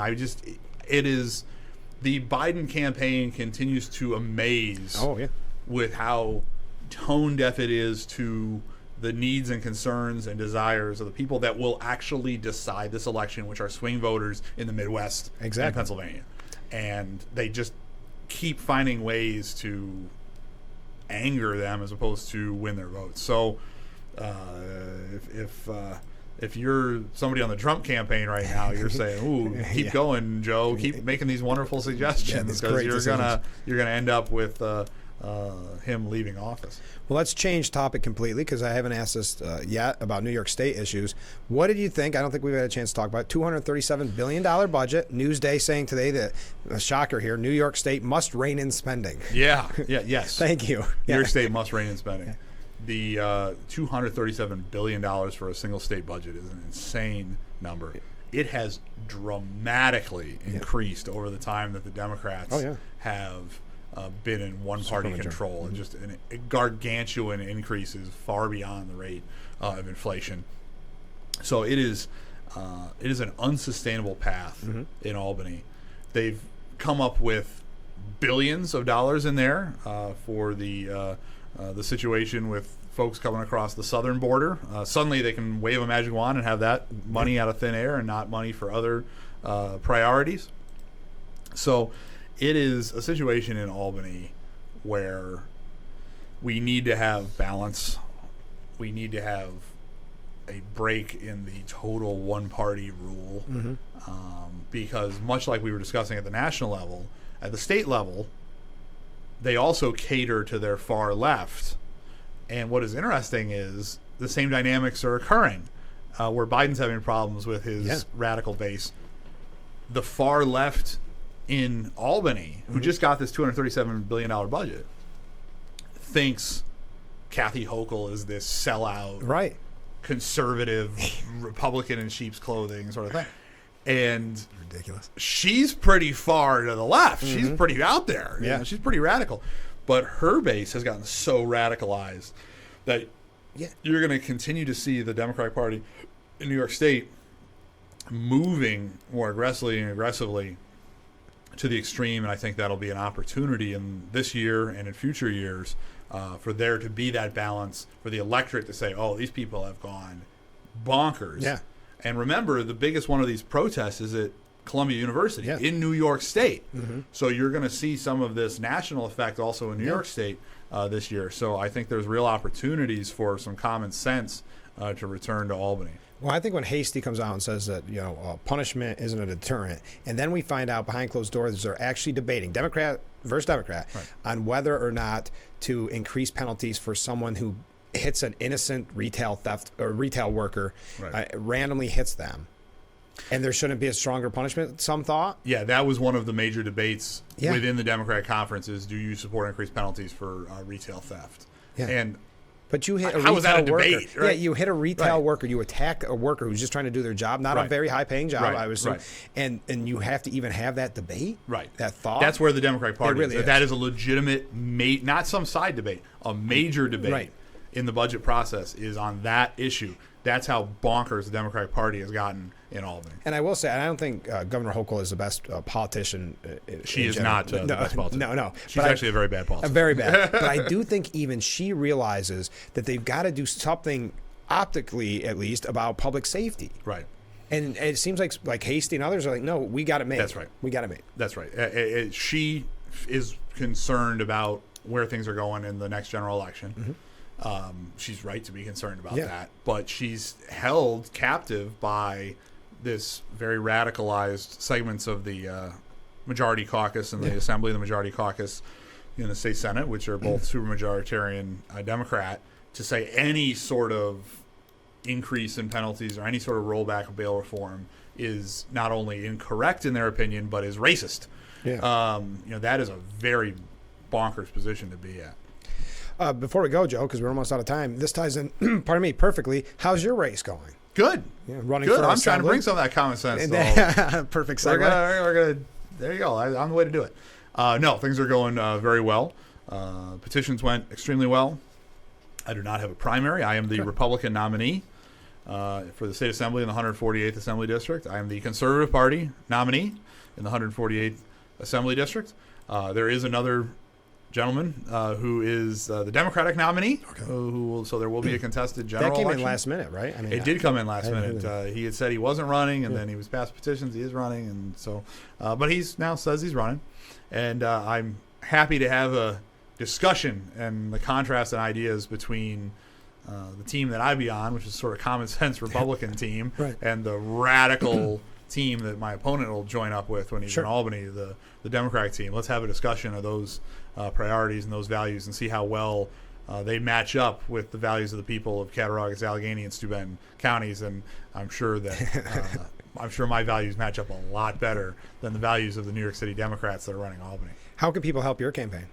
The Biden campaign continues to amaze with how tone deaf it is to the needs and concerns and desires of the people that will actually decide this election, which are swing voters in the Midwest and Pennsylvania. And they just keep finding ways to anger them as opposed to win their votes. So if you're somebody on the Trump campaign right now, you're saying, "Ooh, keep going, Joe. Keep making these wonderful suggestions because you're gonna end up with him leaving office." Well, let's change topic completely because I haven't asked this yet about New York State issues. What did you think? I don't think we've had a chance to talk about it. $237 billion budget. Newsday saying today that, a shocker here, New York State must rein in spending. Yes. Thank you. New York State must rein in spending. The $237 billion for a single state budget is an insane number. It has dramatically increased over the time that the Democrats have been in one-party control, and just a gargantuan increases far beyond the rate of inflation. So it is an unsustainable path in Albany. They've come up with billions of dollars in there for the situation with folks coming across the southern border. Suddenly they can wave a magic wand and have that money out of thin air and not money for other priorities. So it is a situation in Albany where we need to have balance. We need to have a break in the total one-party rule, because much like we were discussing at the national level, at the state level, they also cater to their far left. And what is interesting is the same dynamics are occurring, where Biden's having problems with his radical base. The far left in Albany, who just got this $237 billion budget, thinks Kathy Hochul is this sellout, conservative Republican in sheep's clothing sort of thing. And ridiculous. She's pretty far to the left. She's pretty out there. Yeah. She's pretty radical. But her base has gotten so radicalized that you're going to continue to see the Democratic Party in New York State moving more aggressively to the extreme, and I think that'll be an opportunity in this year and in future years for there to be that balance for the electorate to say, oh, these people have gone bonkers. Yeah. And remember, the biggest one of these protests is at Columbia University in New York State. So you're going to see some of this national effect also in New York State this year. So I think there's real opportunities for some common sense to return to Albany. Well, I think when Hasty comes out and says that, punishment isn't a deterrent, and then we find out behind closed doors they're actually debating, Democrat versus Democrat, on whether or not to increase penalties for someone who hits an innocent retail theft or retail worker, randomly hits them. And there shouldn't be a stronger punishment, some thought? Yeah, that was one of the major debates within the Democratic conference is, do you support increased penalties for retail theft? Yeah. And but you hit a how was that a retail worker. debate? Right? Yeah, you hit a retail worker. You attack a worker who's just trying to do their job, not a very high-paying job, I would assume. And you have to even have that debate? Right. That thought? That's where the Democratic Party really is. That is a legitimate, not some side debate, a major debate in the budget process is on that issue. That's how bonkers the Democratic Party has gotten in Albany. And I will say, I don't think Governor Hochul is the best politician. She is not the best politician. No. She's actually a very bad politician. Very bad. But I do think even she realizes that they've got to do something optically, at least, about public safety. Right. And it seems like Hasty and others are like, no, we got it made. That's right. We got it made. That's right. She is concerned about where things are going in the next general election. She's right to be concerned about that, but she's held captive by this very radicalized segments of the majority caucus and the Assembly and the majority caucus in the state Senate, which are both supermajoritarian Democrat, to say any sort of increase in penalties or any sort of rollback of bail reform is not only incorrect in their opinion, but is racist. That is a very bonkers position to be at. Before we go, Joe, because we're almost out of time, this ties in, pardon me, perfectly. How's your race going? Good. Yeah, running good. for I'm assembly. trying to bring some of that common sense. Perfect segue. We're gonna. There you go. I'm the way to do it. No, things are going very well. Petitions went extremely well. I do not have a primary. I am the Republican nominee for the state assembly in the 148th Assembly District. I am the Conservative Party nominee in the 148th Assembly District. There is another gentleman who is the Democratic nominee. So there will be a contested general That came election. in last minute, right? I mean, it did come in last minute. He had said he wasn't running, and then he was passed petitions. He is running, and so, but he's now says he's running, and I'm happy to have a discussion and the contrast and ideas between the team that I be on, which is sort of common sense Republican team, and the radical team that my opponent will join up with when he's in Albany, the Democratic team. Let's have a discussion of those priorities and those values and see how well they match up with the values of the people of Cattaraugus, Allegheny, and Steuben counties. And I'm sure that my values match up a lot better than the values of the New York City Democrats that are running Albany. How can people help your campaign?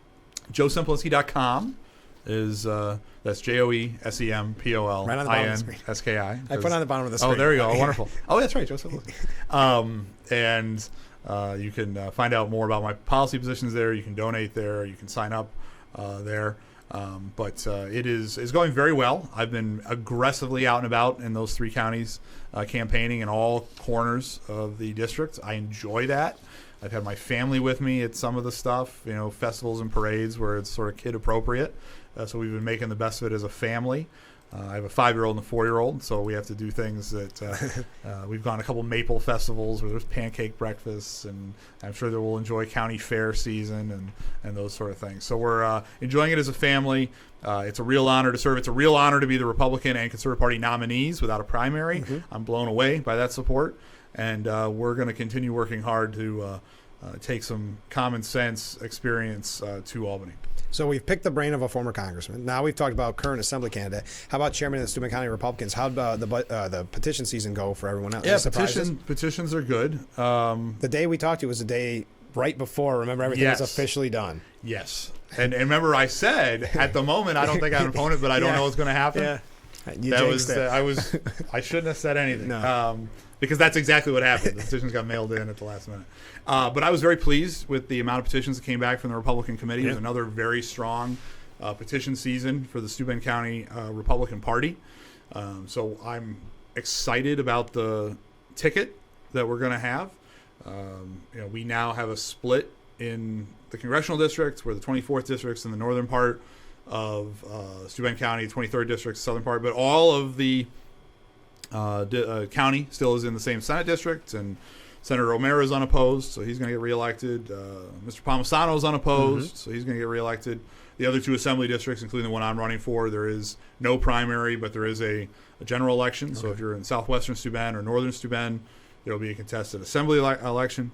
JoeSempolinski.com is that's JoeSempolInski. Right on the bottom of the screen. I put it on the bottom of the screen. Oh, there you go. Wonderful. Oh, that's right, Joe Sempolinski. And you can find out more about my policy positions there. You can donate there. You can sign up there. But it is going very well. I've been aggressively out and about in those three counties, campaigning in all corners of the district. I enjoy that. I've had my family with me at some of the stuff, festivals and parades where it's sort of kid appropriate. So we've been making the best of it as a family. I have a 5-year-old and a 4-year-old, so we have to do things that we've gone a couple maple festivals where there's pancake breakfasts, and I'm sure that we'll enjoy county fair season and those sort of things. So we're enjoying it as a family. It's a real honor to serve. It's a real honor to be the Republican and Conservative Party nominees without a primary. I'm blown away by that support, and we're going to continue working hard to take some common sense experience to Albany. So we've picked the brain of a former congressman. Now we've talked about current assembly candidate. How about chairman of the Steuben County Republicans? How'd the petition season go for everyone else? Yeah, petitions are good. The day we talked to you was the day right before. Remember, everything was officially done. Yes. And remember I said, at the moment, I don't think I have an opponent, but I don't know what's going to happen. Yeah. I shouldn't have said anything. No. Because that's exactly what happened. The petitions got mailed in at the last minute. But I was very pleased with the amount of petitions that came back from the Republican committee. It was another very strong petition season for the Steuben County Republican Party. So I'm excited about the ticket that we're going to have. We now have a split in the congressional districts. We're the 24th districts in the northern part of Steuben County, 23rd district, southern part, but all of the county still is in the same Senate district, and Senator Romero is unopposed, so he's going to get reelected. Mr. Palmisano is unopposed, so he's going to get reelected. The other two assembly districts, including the one I'm running for, there is no primary, but there is a general election. Okay. So if you're in southwestern Steuben or northern Steuben, there will be a contested assembly election.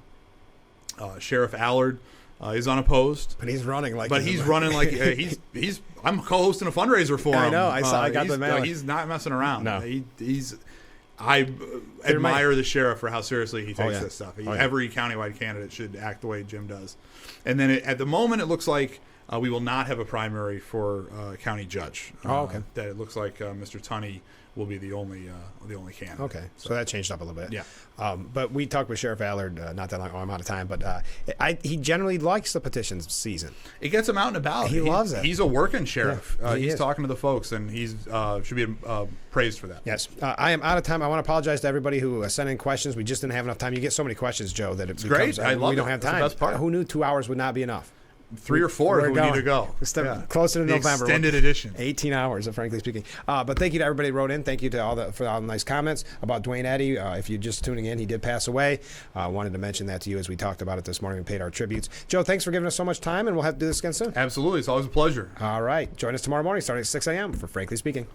Sheriff Allard is unopposed, but he's running like. He's. I'm co-hosting a fundraiser for him. I know. I got the mail. He's not messing around. No. I admire the sheriff for how seriously he takes this stuff. Yeah. Every countywide candidate should act the way Jim does. And then at the moment, it looks like we will not have a primary for county judge. Okay. That it looks like Mr. Tunney will be the only candidate. Okay, so that changed up a little bit. Yeah. But we talked with Sheriff Allard not that long ago. I'm out of time, but he generally likes the petitions season. It gets him out and about. He loves it. He's a working sheriff. Yeah, he's talking to the folks, and he's should be praised for that. Yes. I am out of time. I want to apologize to everybody who sent in questions. We just didn't have enough time. You get so many questions, Joe, that it's great. I love we don't have time. That's the best part. Who knew 2 hours would not be enough? 3 or 4 is where we need to go. Closer to November. Extended edition. 18 hours, frankly speaking. But thank you to everybody who wrote in. Thank you to for all the nice comments about Duane Eddy. If you're just tuning in, he did pass away. Wanted to mention that to you as we talked about it this morning and paid our tributes. Joe, thanks for giving us so much time, and we'll have to do this again soon. Absolutely. It's always a pleasure. All right. Join us tomorrow morning starting at 6 a.m. for Frankly Speaking.